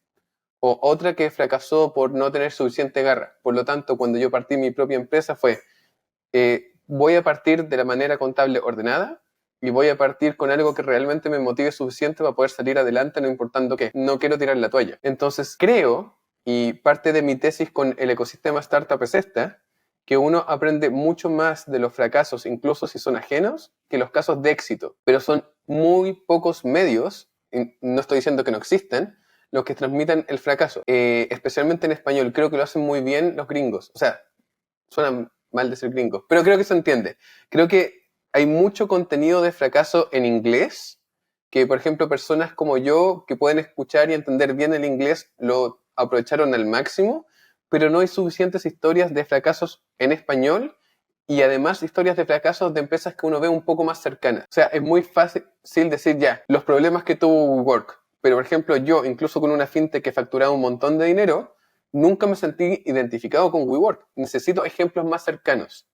O otra que fracasó por no tener suficiente garra. Por lo tanto, cuando yo partí mi propia empresa fue, voy a partir de la manera contable ordenada, y voy a partir con algo que realmente me motive suficiente para poder salir adelante, no importando qué. No quiero tirar la toalla. Entonces creo, y parte de mi tesis con el ecosistema startup es esta, que uno aprende mucho más de los fracasos, incluso si son ajenos, que los casos de éxito. Pero son muy pocos medios, y no estoy diciendo que no existen, los que transmiten el fracaso. Especialmente en español, creo que lo hacen muy bien los gringos. O sea, suena mal decir gringos, pero creo que se entiende. Creo que hay mucho contenido de fracaso en inglés, que por ejemplo personas como yo que pueden escuchar y entender bien el inglés lo aprovecharon al máximo, pero no hay suficientes historias de fracasos en español y además historias de fracasos de empresas que uno ve un poco más cercanas. O sea, es muy fácil decir ya, los problemas que tuvo WeWork, pero por ejemplo yo, incluso con una fintech que facturaba un montón de dinero, nunca me sentí identificado con WeWork. Necesito ejemplos más cercanos.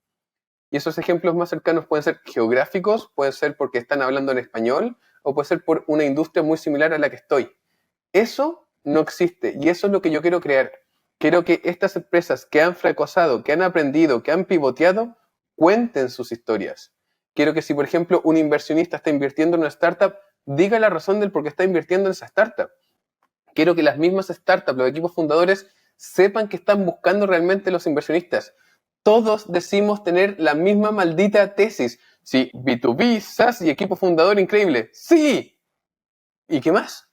Y esos ejemplos más cercanos pueden ser geográficos, pueden ser porque están hablando en español, o puede ser por una industria muy similar a la que estoy. Eso no existe, y eso es lo que yo quiero crear. Quiero que estas empresas que han fracasado, que han aprendido, que han pivoteado, cuenten sus historias. Quiero que si, por ejemplo, un inversionista está invirtiendo en una startup, diga la razón del por qué está invirtiendo en esa startup. Quiero que las mismas startups, los equipos fundadores, sepan que están buscando realmente los inversionistas. Todos decimos tener la misma maldita tesis. Sí, B2B, SaaS y equipo fundador increíble. ¡Sí! ¿Y qué más?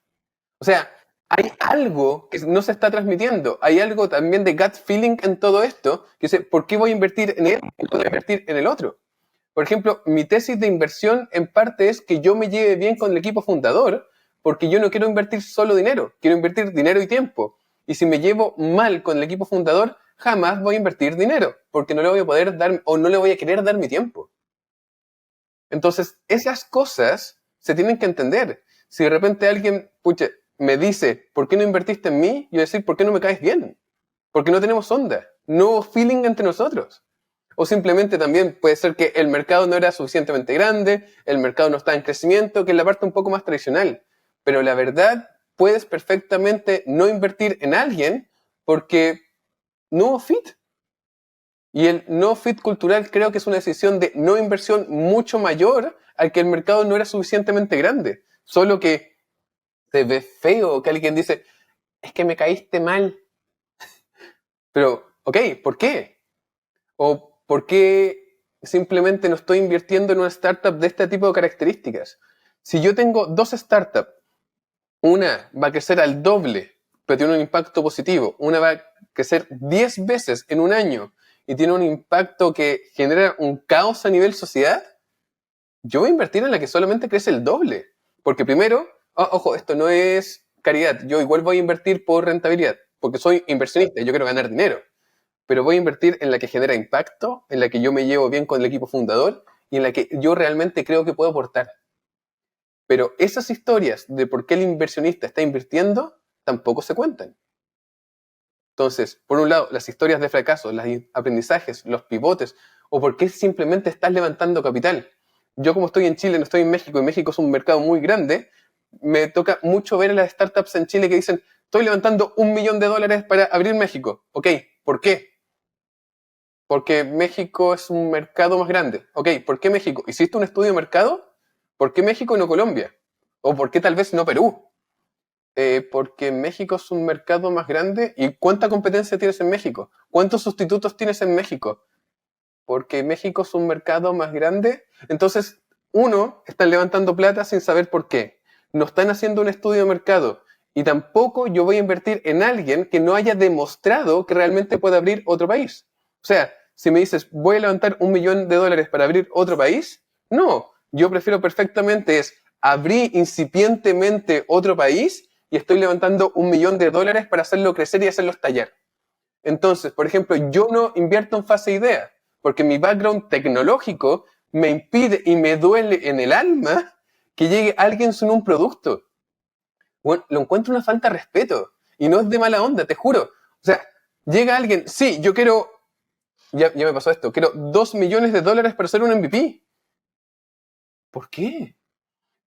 O sea, hay algo que no se está transmitiendo. Hay algo también de gut feeling en todo esto, que dice, ¿por qué voy a invertir en él y no voy a invertir en el otro? Por ejemplo, mi tesis de inversión en parte es que yo me lleve bien con el equipo fundador, porque yo no quiero invertir solo dinero, quiero invertir dinero y tiempo. Y si me llevo mal con el equipo fundador, jamás voy a invertir dinero, porque no le voy a poder dar o no le voy a querer dar mi tiempo. Entonces, esas cosas se tienen que entender. Si de repente alguien, pucha, me dice, ¿por qué no invertiste en mí? Yo voy a decir, ¿por qué no me caes bien? Porque no tenemos onda, no hubo feeling entre nosotros. O simplemente también puede ser que el mercado no era suficientemente grande, el mercado no está en crecimiento, que es la parte un poco más tradicional. Pero la verdad, puedes perfectamente no invertir en alguien porque no hubo fit. Y el no fit cultural creo que es una decisión de no inversión mucho mayor al que el mercado no era suficientemente grande. Solo que se ve feo que alguien dice, es que me caíste mal. Pero, ok, ¿por qué? ¿O por qué simplemente no estoy invirtiendo en una startup de este tipo de características? Si yo tengo dos startups, una va a crecer al doble, pero tiene un impacto positivo. Una va a crecer 10 veces en un año y tiene un impacto que genera un caos a nivel sociedad. Yo voy a invertir en la que solamente crece el doble. Porque primero, ojo, esto no es caridad. Yo igual voy a invertir por rentabilidad, porque soy inversionista y yo quiero ganar dinero. Pero voy a invertir en la que genera impacto, en la que yo me llevo bien con el equipo fundador y en la que yo realmente creo que puedo aportar. Pero esas historias de por qué el inversionista está invirtiendo tampoco se cuentan. Entonces, por un lado, las historias de fracaso, los aprendizajes, los pivotes, o por qué simplemente estás levantando capital. Yo como estoy en Chile, no estoy en México, y México es un mercado muy grande, me toca mucho ver a las startups en Chile que dicen, estoy levantando $1 millón para abrir México. Ok, ¿por qué? Porque México es un mercado más grande. Ok, ¿por qué México? ¿Hiciste un estudio de mercado? ¿Por qué México y no Colombia? ¿O por qué tal vez no Perú? Porque México es un mercado más grande. ¿Y cuánta competencia tienes en México? ¿Cuántos sustitutos tienes en México? Porque México es un mercado más grande. Entonces, están levantando plata sin saber por qué. No están haciendo un estudio de mercado. Y tampoco yo voy a invertir en alguien que no haya demostrado que realmente puede abrir otro país. O sea, si me dices, voy a levantar $1 millón para abrir otro país, no. Yo prefiero perfectamente abrir incipientemente otro país y estoy levantando $1 millón para hacerlo crecer y hacerlo estallar. Entonces, por ejemplo, yo no invierto en fase idea, porque mi background tecnológico me impide y me duele en el alma que llegue alguien sin un producto. Bueno, lo encuentro una falta de respeto. Y no es de mala onda, te juro. O sea, llega alguien, sí, yo quiero, ya me pasó esto, quiero $2 millones para hacer un MVP. ¿Por qué?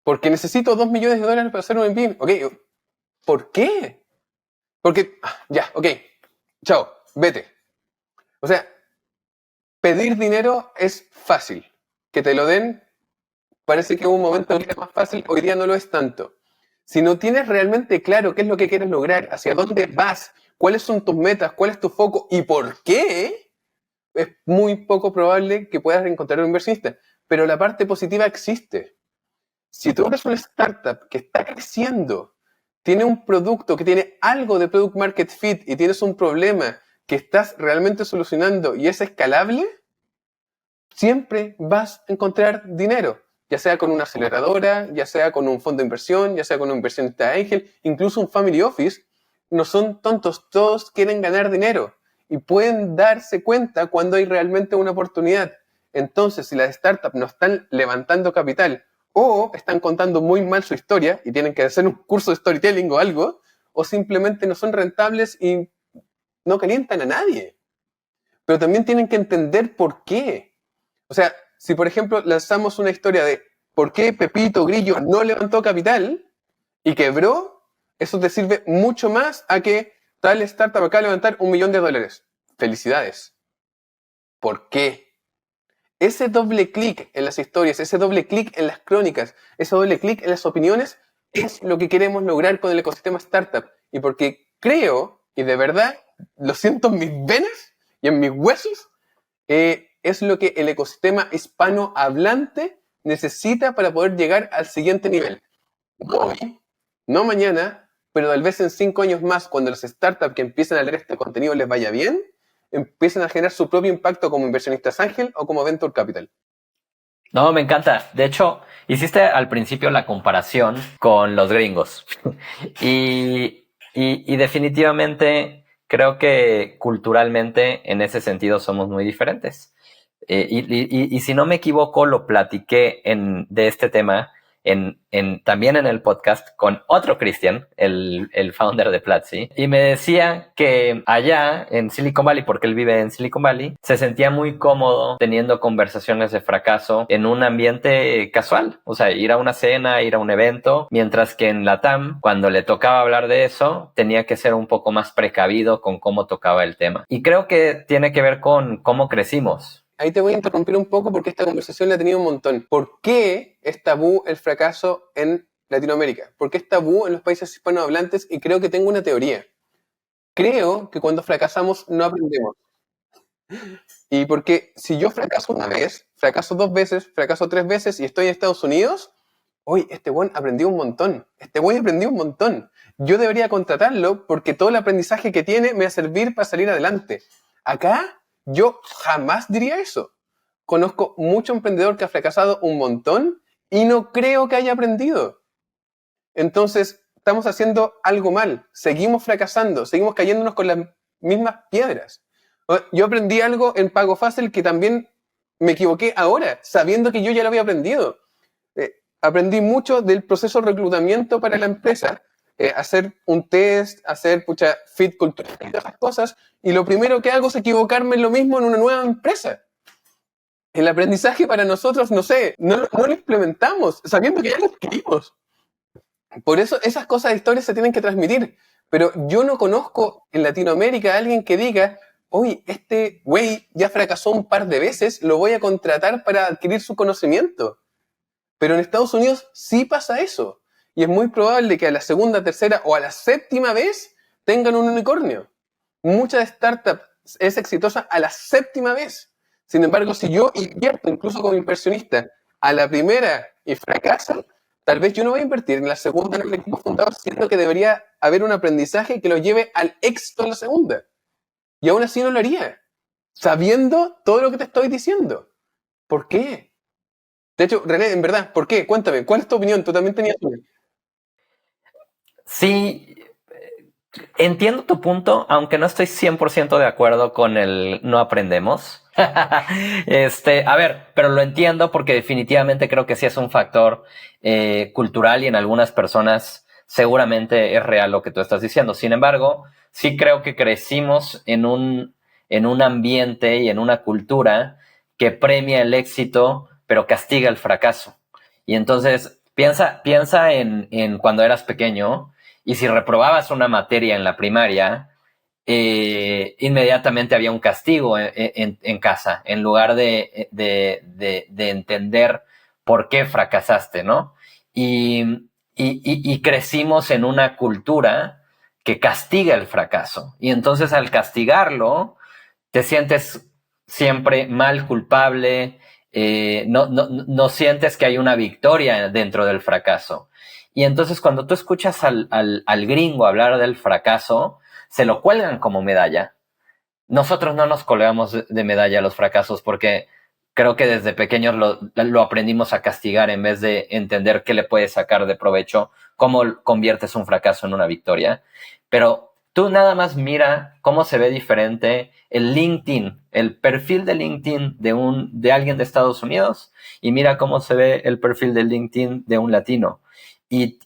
Porque necesito $2 millones para hacer un MVP. Ok, ¿por qué? Porque, ya, ok, chao, vete. O sea, pedir dinero es fácil. Que te lo den, parece que hubo un momento que era más fácil, hoy día no lo es tanto. Si no tienes realmente claro qué es lo que quieres lograr, hacia dónde vas, cuáles son tus metas, cuál es tu foco y por qué, es muy poco probable que puedas encontrar un inversionista. Pero la parte positiva existe. Si tú eres una startup que está creciendo, tiene un producto que tiene algo de product market fit y tienes un problema que estás realmente solucionando y es escalable, siempre vas a encontrar dinero, ya sea con una aceleradora, ya sea con un fondo de inversión, ya sea con un inversionista ángel, incluso un family office. No son tontos, todos quieren ganar dinero y pueden darse cuenta cuando hay realmente una oportunidad. Entonces, si las startups no están levantando capital o están contando muy mal su historia y tienen que hacer un curso de storytelling o algo, o simplemente no son rentables y no calientan a nadie. Pero también tienen que entender por qué. O sea, si por ejemplo lanzamos una historia de por qué Pepito Grillo no levantó capital y quebró, eso te sirve mucho más a que tal startup acaba de levantar $1 millón. Felicidades. ¿Por qué? Ese doble clic en las historias, ese doble clic en las crónicas, ese doble clic en las opiniones es lo que queremos lograr con el ecosistema startup. Y porque creo, y de verdad lo siento en mis venas y en mis huesos, es lo que el ecosistema hispanohablante necesita para poder llegar al siguiente nivel. Hoy, no mañana, pero tal vez en 5 años más, cuando las startups que empiecen a leer este contenido les vaya bien, empiecen a generar su propio impacto como inversionistas ángel o como venture capital. No, me encanta. De hecho, hiciste al principio la comparación con los gringos. y definitivamente creo que culturalmente en ese sentido somos muy diferentes. Y si no me equivoco, lo platiqué de este tema también en el podcast con otro Cristian, el founder de Platzi, y me decía que allá en Silicon Valley, porque él vive en Silicon Valley, se sentía muy cómodo teniendo conversaciones de fracaso en un ambiente casual, o sea, ir a una cena, ir a un evento, mientras que en Latam, cuando le tocaba hablar de eso, tenía que ser un poco más precavido con cómo tocaba el tema. Y creo que tiene que ver con cómo crecimos. Ahí te voy a interrumpir un poco porque esta conversación la he tenido un montón. ¿Por qué es tabú el fracaso en Latinoamérica? ¿Por qué es tabú en los países hispanohablantes? Y creo que tengo una teoría. Creo que cuando fracasamos no aprendemos. Y porque si yo fracaso una vez, fracaso 2 veces, fracaso 3 veces y estoy en Estados Unidos, hoy este buen aprendió un montón. Este buen aprendió un montón. Yo debería contratarlo porque todo el aprendizaje que tiene me va a servir para salir adelante. Acá yo jamás diría eso. Conozco mucho emprendedor que ha fracasado un montón y no creo que haya aprendido. Entonces, estamos haciendo algo mal. Seguimos fracasando, seguimos cayéndonos con las mismas piedras. Yo aprendí algo en Pago Fácil que también me equivoqué ahora, sabiendo que yo ya lo había aprendido. Aprendí mucho del proceso de reclutamiento para la empresa. Hacer un test, hacer fit cultural y todas esas cosas. Y lo primero que hago es equivocarme en lo mismo en una nueva empresa. El aprendizaje para nosotros, no sé, no lo implementamos, sabiendo que ya lo adquirimos. Por eso esas cosas de historia se tienen que transmitir. Pero yo no conozco en Latinoamérica a alguien que diga, oye, este güey ya fracasó un par de veces, lo voy a contratar para adquirir su conocimiento. Pero en Estados Unidos sí pasa eso. Y es muy probable que a la segunda, tercera o a la séptima vez tengan un unicornio. Muchas startups es exitosa a la séptima vez. Sin embargo, si yo invierto, incluso como inversionista, a la primera y fracasa, tal vez yo no voy a invertir en la segunda en el equipo fundador, siendo que debería haber un aprendizaje que lo lleve al éxito en la segunda. Y aún así no lo haría, sabiendo todo lo que te estoy diciendo. ¿Por qué? De hecho, René, en verdad, ¿por qué? Cuéntame, ¿cuál es tu opinión? Tú también tenías una. Sí, entiendo tu punto, aunque no estoy 100% de acuerdo con el no aprendemos. A ver, pero lo entiendo porque definitivamente creo que sí es un factor cultural y en algunas personas seguramente es real lo que tú estás diciendo. Sin embargo, sí creo que crecimos en un ambiente y en una cultura que premia el éxito, pero castiga el fracaso. Y entonces, piensa en cuando eras pequeño y si reprobabas una materia en la primaria, inmediatamente había un castigo en casa, en lugar de entender por qué fracasaste, ¿no? Y crecimos en una cultura que castiga el fracaso. Y entonces al castigarlo, te sientes siempre mal, culpable, no sientes que hay una victoria dentro del fracaso. Y entonces cuando tú escuchas al gringo hablar del fracaso, se lo cuelgan como medalla. Nosotros no nos colgamos de medalla a los fracasos porque creo que desde pequeños lo aprendimos a castigar en vez de entender qué le puedes sacar de provecho, cómo conviertes un fracaso en una victoria. Pero Tú nada más mira cómo se ve diferente el LinkedIn, el perfil de LinkedIn de alguien de Estados Unidos, y mira cómo se ve el perfil de LinkedIn de un latino. Y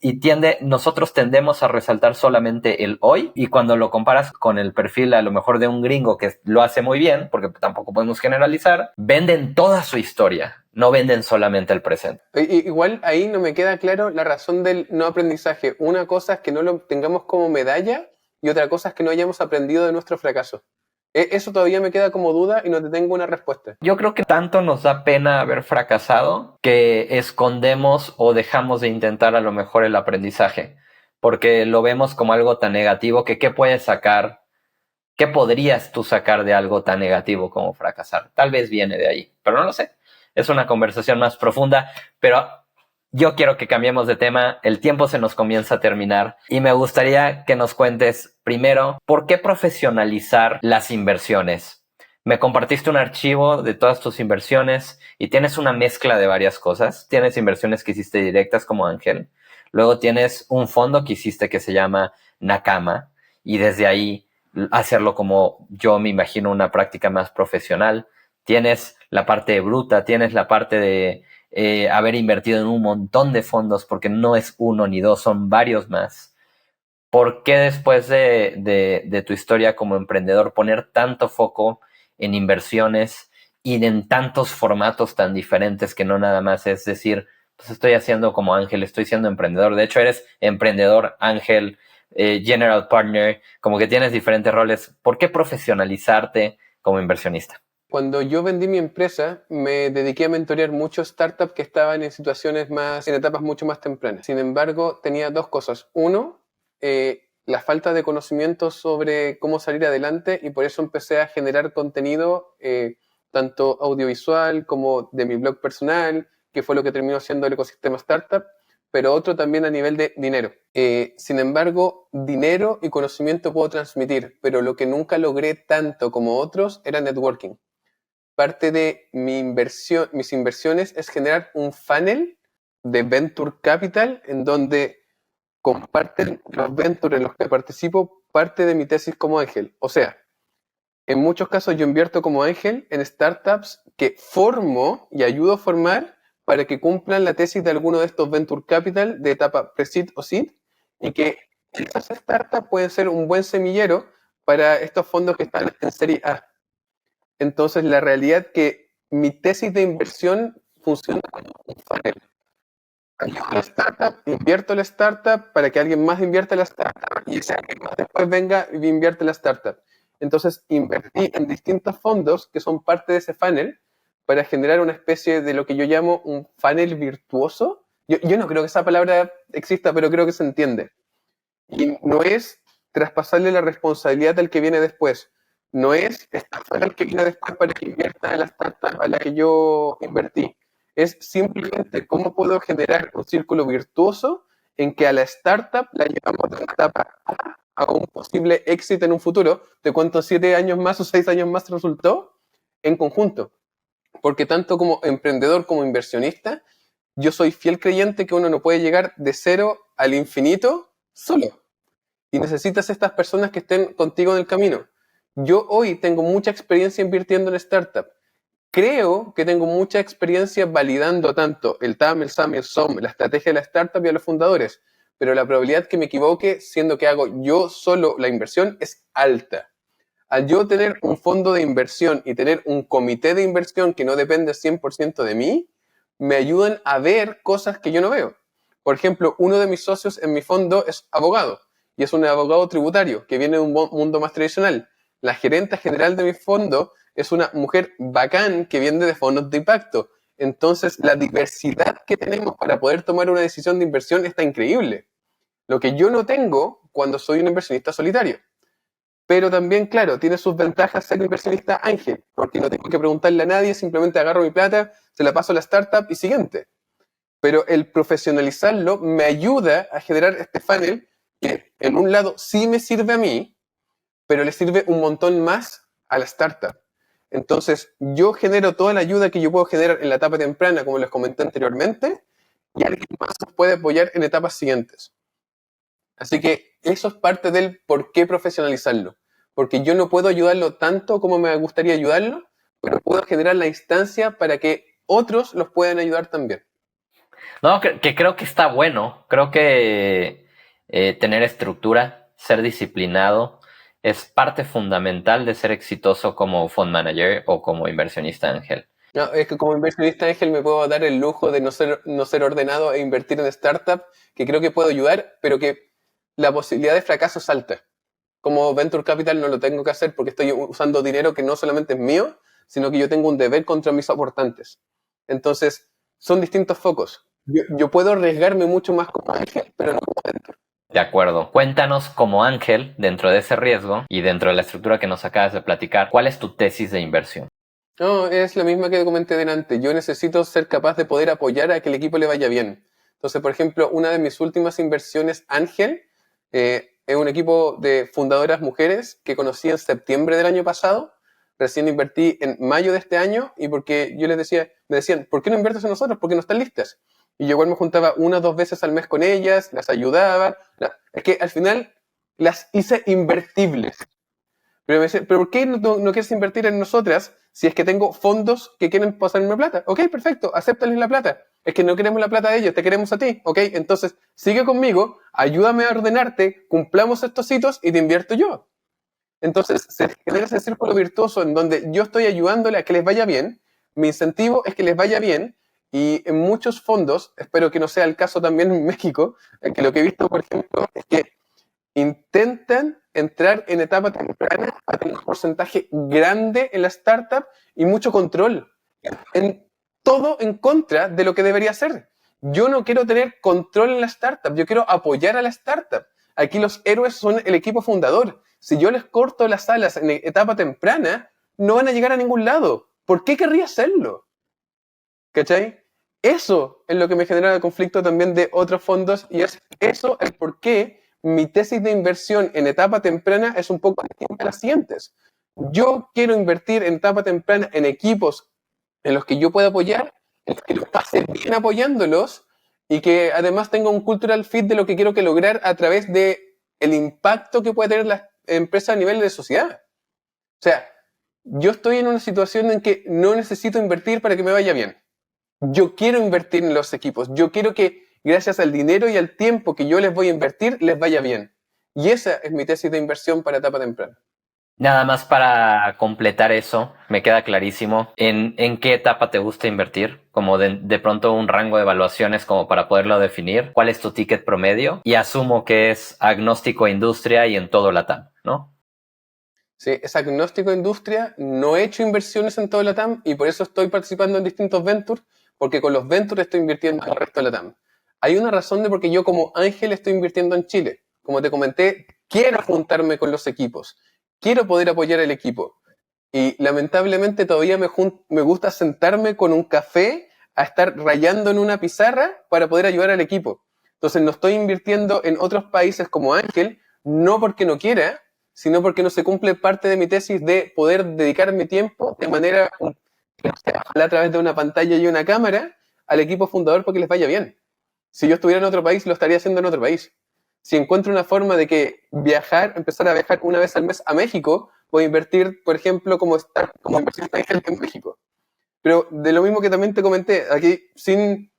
nosotros tendemos a resaltar solamente el hoy, y cuando lo comparas con el perfil a lo mejor de un gringo que lo hace muy bien, porque tampoco podemos generalizar, venden toda su historia, no venden solamente el presente. Igual ahí no me queda claro la razón del no aprendizaje. Una cosa es que no lo tengamos como medalla y otra cosa es que no hayamos aprendido de nuestro fracaso. Eso todavía me queda como duda y no te tengo una respuesta. Yo creo que tanto nos da pena haber fracasado que escondemos o dejamos de intentar a lo mejor el aprendizaje, porque lo vemos como algo tan negativo que ¿qué puedes sacar? ¿Qué podrías tú sacar de algo tan negativo como fracasar? Tal vez viene de ahí, pero no lo sé. Es una conversación más profunda, pero yo quiero que cambiemos de tema. El tiempo se nos comienza a terminar y me gustaría que nos cuentes primero, ¿por qué profesionalizar las inversiones? Me compartiste un archivo de todas tus inversiones y tienes una mezcla de varias cosas. Tienes inversiones que hiciste directas como Ángel. Luego tienes un fondo que hiciste que se llama Nakama y desde ahí hacerlo como yo me imagino una práctica más profesional. Tienes la parte de bruta, tienes la parte de haber invertido en un montón de fondos porque no es uno ni dos, son varios más. ¿Por qué después de tu historia como emprendedor poner tanto foco en inversiones y en tantos formatos tan diferentes que no nada más es decir, pues estoy haciendo como Ángel, estoy siendo emprendedor? De hecho, eres emprendedor, Ángel, general partner, como que tienes diferentes roles. ¿Por qué profesionalizarte como inversionista? Cuando yo vendí mi empresa, me dediqué a mentorear muchos startups que estaban en situaciones en etapas mucho más tempranas. Sin embargo, tenía dos cosas. Uno, la falta de conocimiento sobre cómo salir adelante, y por eso empecé a generar contenido tanto audiovisual como de mi blog personal, que fue lo que terminó siendo el ecosistema startup, pero otro también a nivel de dinero. Sin embargo, dinero y conocimiento puedo transmitir, pero lo que nunca logré tanto como otros era networking. Parte de mis inversiones es generar un funnel de venture capital en donde comparten los ventures en los que participo parte de mi tesis como ángel. O sea, en muchos casos yo invierto como ángel en startups que formo y ayudo a formar para que cumplan la tesis de alguno de estos venture capital de etapa pre-seed o seed, y que esas startups pueden ser un buen semillero para estos fondos que están en serie A. Entonces, la realidad que mi tesis de inversión funciona como un funnel. Ayudo a la startup, invierto en la startup para que alguien más invierta en la startup y ese alguien más después venga y invierte en la startup. Entonces, invertí en distintos fondos que son parte de ese funnel para generar una especie de lo que yo llamo un funnel virtuoso. Yo no creo que esa palabra exista, pero creo que se entiende. Y no es traspasarle la responsabilidad al que viene después. No es estafar al que viene después para que invierta en la startup a la que yo invertí. Es simplemente cómo puedo generar un círculo virtuoso en que a la startup la llevamos de una etapa a un posible éxito en un futuro. Te cuento 7 años más o 6 años más resultó en conjunto. Porque tanto como emprendedor como inversionista, yo soy fiel creyente que uno no puede llegar de cero al infinito solo. Y necesitas estas personas que estén contigo en el camino. Yo hoy tengo mucha experiencia invirtiendo en startup. Creo que tengo mucha experiencia validando tanto el TAM, el SAM, el SOM, la estrategia de la startup y a los fundadores. Pero la probabilidad que me equivoque, siendo que hago yo solo la inversión, es alta. Al yo tener un fondo de inversión y tener un comité de inversión que no depende 100% de mí, me ayudan a ver cosas que yo no veo. Por ejemplo, uno de mis socios en mi fondo es abogado, y es un abogado tributario que viene de un mundo más tradicional. La gerente general de mi fondo es una mujer bacán que viene de fondos de impacto. Entonces, la diversidad que tenemos para poder tomar una decisión de inversión está increíble. Lo que yo no tengo cuando soy un inversionista solitario. Pero también, claro, tiene sus ventajas ser inversionista ángel, porque no tengo que preguntarle a nadie, simplemente agarro mi plata, se la paso a la startup y siguiente. Pero el profesionalizarlo me ayuda a generar este funnel que, en un lado, sí me sirve a mí, pero le sirve un montón más a la startup. Entonces, yo genero toda la ayuda que yo puedo generar en la etapa temprana, como les comenté anteriormente, y alguien más nos puede apoyar en etapas siguientes. Así que eso es parte del por qué profesionalizarlo. Porque yo no puedo ayudarlo tanto como me gustaría ayudarlo, pero puedo generar la instancia para que otros los puedan ayudar también. No, que creo que está bueno. Creo que tener estructura, ser disciplinado, es parte fundamental de ser exitoso como fund manager o como inversionista ángel. No, es que como inversionista ángel me puedo dar el lujo de no ser ordenado e invertir en startup, que creo que puedo ayudar, pero que la posibilidad de fracaso es alta. Como Venture Capital no lo tengo que hacer porque estoy usando dinero que no solamente es mío, sino que yo tengo un deber contra mis aportantes. Entonces, son distintos focos. Yo puedo arriesgarme mucho más como ángel, pero no como Venture. De acuerdo. Cuéntanos como ángel, dentro de ese riesgo y dentro de la estructura que nos acabas de platicar, ¿cuál es tu tesis de inversión? No, es la misma que comenté delante. Yo necesito ser capaz de poder apoyar a que el equipo le vaya bien. Entonces, por ejemplo, una de mis últimas inversiones, Ángel, es un equipo de fundadoras mujeres que conocí en septiembre del año pasado. Recién invertí en mayo de este año y porque yo les decía, me decían, ¿por qué no inviertes en nosotros? Porque no están listas. Y yo igual me juntaba 1 o 2 veces al mes con ellas, las ayudaba. Es que al final las hice invertibles. Pero me dice, ¿pero por qué no quieres invertir en nosotras si es que tengo fondos que quieren pasarme plata? Ok, perfecto, acéptales la plata. Es que no queremos la plata de ellos, te queremos a ti. Ok, entonces sigue conmigo, ayúdame a ordenarte, cumplamos estos hitos y te invierto yo. Entonces se genera ese círculo virtuoso en donde yo estoy ayudándole a que les vaya bien, mi incentivo es que les vaya bien y en muchos fondos, espero que no sea el caso también en México, que lo que he visto, por ejemplo, es que intentan entrar en etapa temprana a tener un porcentaje grande en la startup y mucho control. En todo en contra de lo que debería ser. Yo no quiero tener control en la startup, yo quiero apoyar a la startup. Aquí los héroes son el equipo fundador. Si yo les corto las alas en etapa temprana, no van a llegar a ningún lado. ¿Por qué querría hacerlo? ¿Cachai? Eso es lo que me genera el conflicto también de otros fondos y es eso el por qué mi tesis de inversión en etapa temprana es un poco distinta a las siguientes. Yo quiero invertir en etapa temprana en equipos en los que yo pueda apoyar, en los que los pase bien apoyándolos y que además tenga un cultural fit de lo que quiero que lograr a través de el impacto que puede tener la empresa a nivel de sociedad. O sea, yo estoy en una situación en que no necesito invertir para que me vaya bien. Yo quiero invertir en los equipos. Yo quiero que gracias al dinero y al tiempo que yo les voy a invertir, les vaya bien. Y esa es mi tesis de inversión para etapa temprana. Nada más para completar eso, me queda clarísimo. ¿En qué etapa te gusta invertir? Como de pronto un rango de evaluaciones como para poderlo definir. ¿Cuál es tu ticket promedio? Y asumo que es agnóstico a industria y en todo LATAM, ¿no? Sí, es agnóstico a industria. No he hecho inversiones en todo LATAM y por eso estoy participando en distintos ventures, porque con los ventures estoy invirtiendo en el resto de LATAM. Hay una razón de por qué yo como Ángel estoy invirtiendo en Chile. Como te comenté, quiero juntarme con los equipos. Quiero poder apoyar al equipo. Y lamentablemente todavía me gusta sentarme con un café a estar rayando en una pizarra para poder ayudar al equipo. Entonces no estoy invirtiendo en otros países como Ángel, no porque no quiera, sino porque no se cumple parte de mi tesis de poder dedicar mi tiempo de manera, a través de una pantalla y una cámara, al equipo fundador para que les vaya bien. Si yo estuviera en otro país, lo estaría haciendo en otro país. Si encuentro una forma de que empezar a viajar una vez al mes a México, voy a invertir, por ejemplo, como inversionista en México. Pero de lo mismo que también te comenté, aquí sin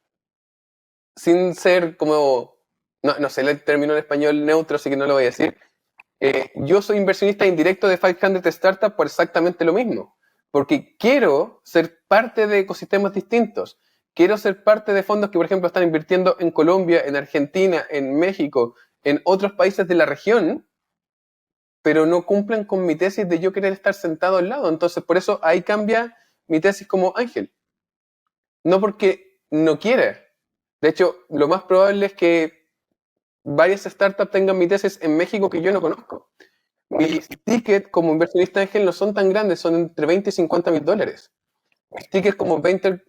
ser como, no sé el término en español neutro, así que no lo voy a decir. Yo soy inversionista indirecto de 500 Startups por exactamente lo mismo. Porque quiero ser parte de ecosistemas distintos. Quiero ser parte de fondos que, por ejemplo, están invirtiendo en Colombia, en Argentina, en México, en otros países de la región, pero no cumplen con mi tesis de yo querer estar sentado al lado. Entonces, por eso ahí cambia mi tesis como Ángel. No porque no quiera. De hecho, lo más probable es que varias startups tengan mi tesis en México que yo no conozco. Mis tickets como inversionista ángel no son tan grandes, son entre 20 y 50 mil dólares. Mis tickets como Venture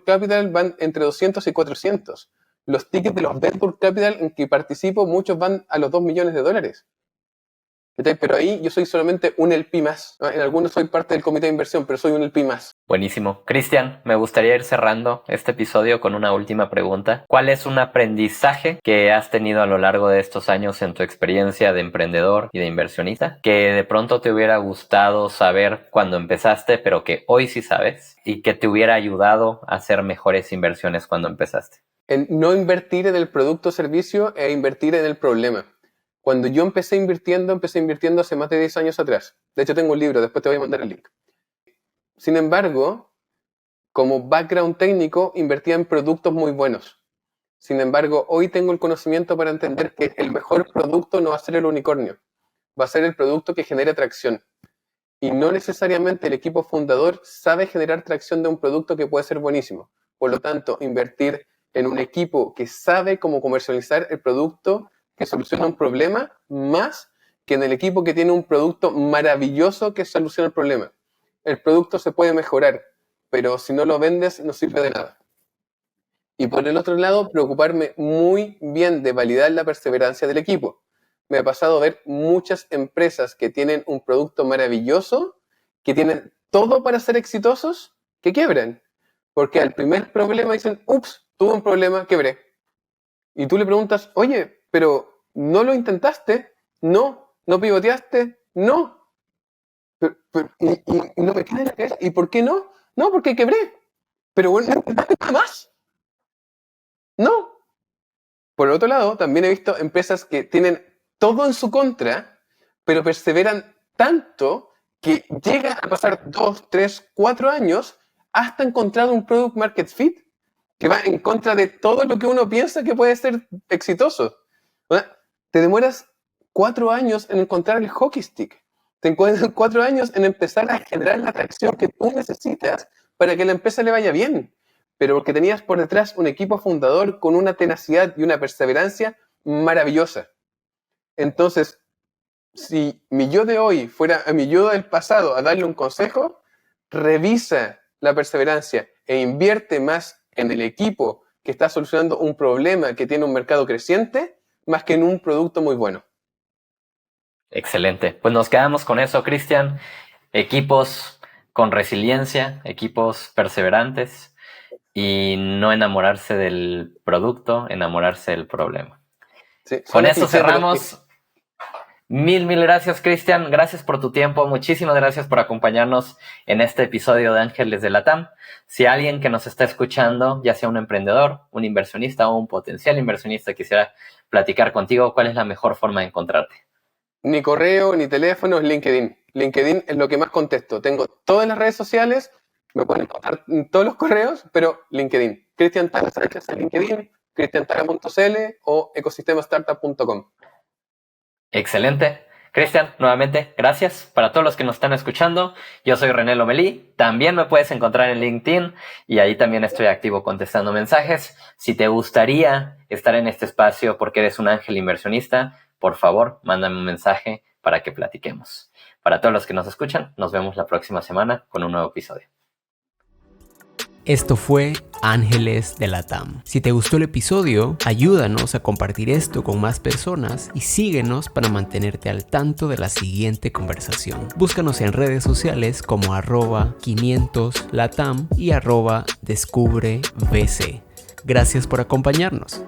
Capital van entre 200 y 400. Los tickets de los Venture Capital en que participo, muchos van a los 2 millones de dólares. Pero ahí yo soy solamente un LP más. En algunos soy parte del comité de inversión, pero soy un LP más. Buenísimo. Cristian, me gustaría ir cerrando este episodio con una última pregunta. ¿Cuál es un aprendizaje que has tenido a lo largo de estos años en tu experiencia de emprendedor y de inversionista que de pronto te hubiera gustado saber cuando empezaste, pero que hoy sí sabes y que te hubiera ayudado a hacer mejores inversiones cuando empezaste? En no invertir en el producto o servicio e invertir en el problema. Cuando yo empecé invirtiendo hace más de 10 años atrás. De hecho, tengo un libro, después te voy a mandar el link. Sin embargo, como background técnico, invertía en productos muy buenos. Sin embargo, hoy tengo el conocimiento para entender que el mejor producto no va a ser el unicornio. Va a ser el producto que genere tracción. Y no necesariamente el equipo fundador sabe generar tracción de un producto que puede ser buenísimo. Por lo tanto, invertir en un equipo que sabe cómo comercializar el producto que soluciona un problema, más que en el equipo que tiene un producto maravilloso que soluciona el problema. El producto se puede mejorar, pero si no lo vendes no sirve de nada. Y por el otro lado, preocuparme muy bien de validar la perseverancia del equipo. Me ha pasado a ver muchas empresas que tienen un producto maravilloso, que tienen todo para ser exitosos, que quiebran. Porque al primer problema dicen, ups, tuve un problema, quebré. Y tú le preguntas, oye, pero ¿no lo intentaste? No. ¿No pivoteaste? No. Y no me queda en la cabeza. ¿Y por qué no? No, porque quebré. Pero bueno, ¿no intentaste nada más? No. Por otro lado, también he visto empresas que tienen todo en su contra, pero perseveran tanto que llega a pasar 2, 3, 4 años hasta encontrar un product market fit que va en contra de todo lo que uno piensa que puede ser exitoso. Te demoras 4 años en encontrar el hockey stick. Te encuentras 4 años en empezar a generar la atracción que tú necesitas para que la empresa le vaya bien. Pero porque tenías por detrás un equipo fundador con una tenacidad y una perseverancia maravillosa. Entonces, si mi yo de hoy fuera a mi yo del pasado a darle un consejo, revisa la perseverancia e invierte más en el equipo que está solucionando un problema que tiene un mercado creciente, más que en un producto muy bueno. Excelente. Pues nos quedamos con eso, Cristian. Equipos con resiliencia, equipos perseverantes y no enamorarse del producto, enamorarse del problema. Sí, con esto cerramos. Mil gracias, Cristian. Gracias por tu tiempo. Muchísimas gracias por acompañarnos en este episodio de Ángeles de Latam. Si alguien que nos está escuchando, ya sea un emprendedor, un inversionista o un potencial inversionista, quisiera platicar contigo, ¿cuál es la mejor forma de encontrarte? Ni correo, ni teléfono, es LinkedIn. LinkedIn es lo que más contesto. Tengo todas las redes sociales, me pueden encontrar en todos los correos, pero LinkedIn. Cristian Tara Sánchez en LinkedIn, cristiantara.cl o ecosistemastartup.com. Excelente. Cristian, nuevamente, gracias. Para todos los que nos están escuchando, yo soy René Lomelí. También me puedes encontrar en LinkedIn y ahí también estoy activo contestando mensajes. Si te gustaría estar en este espacio porque eres un ángel inversionista, por favor, mándame un mensaje para que platiquemos. Para todos los que nos escuchan, nos vemos la próxima semana con un nuevo episodio. Esto fue Ángeles de Latam. Si te gustó el episodio, ayúdanos a compartir esto con más personas y síguenos para mantenerte al tanto de la siguiente conversación. Búscanos en redes sociales como @500latam y @descubrebc. Gracias por acompañarnos.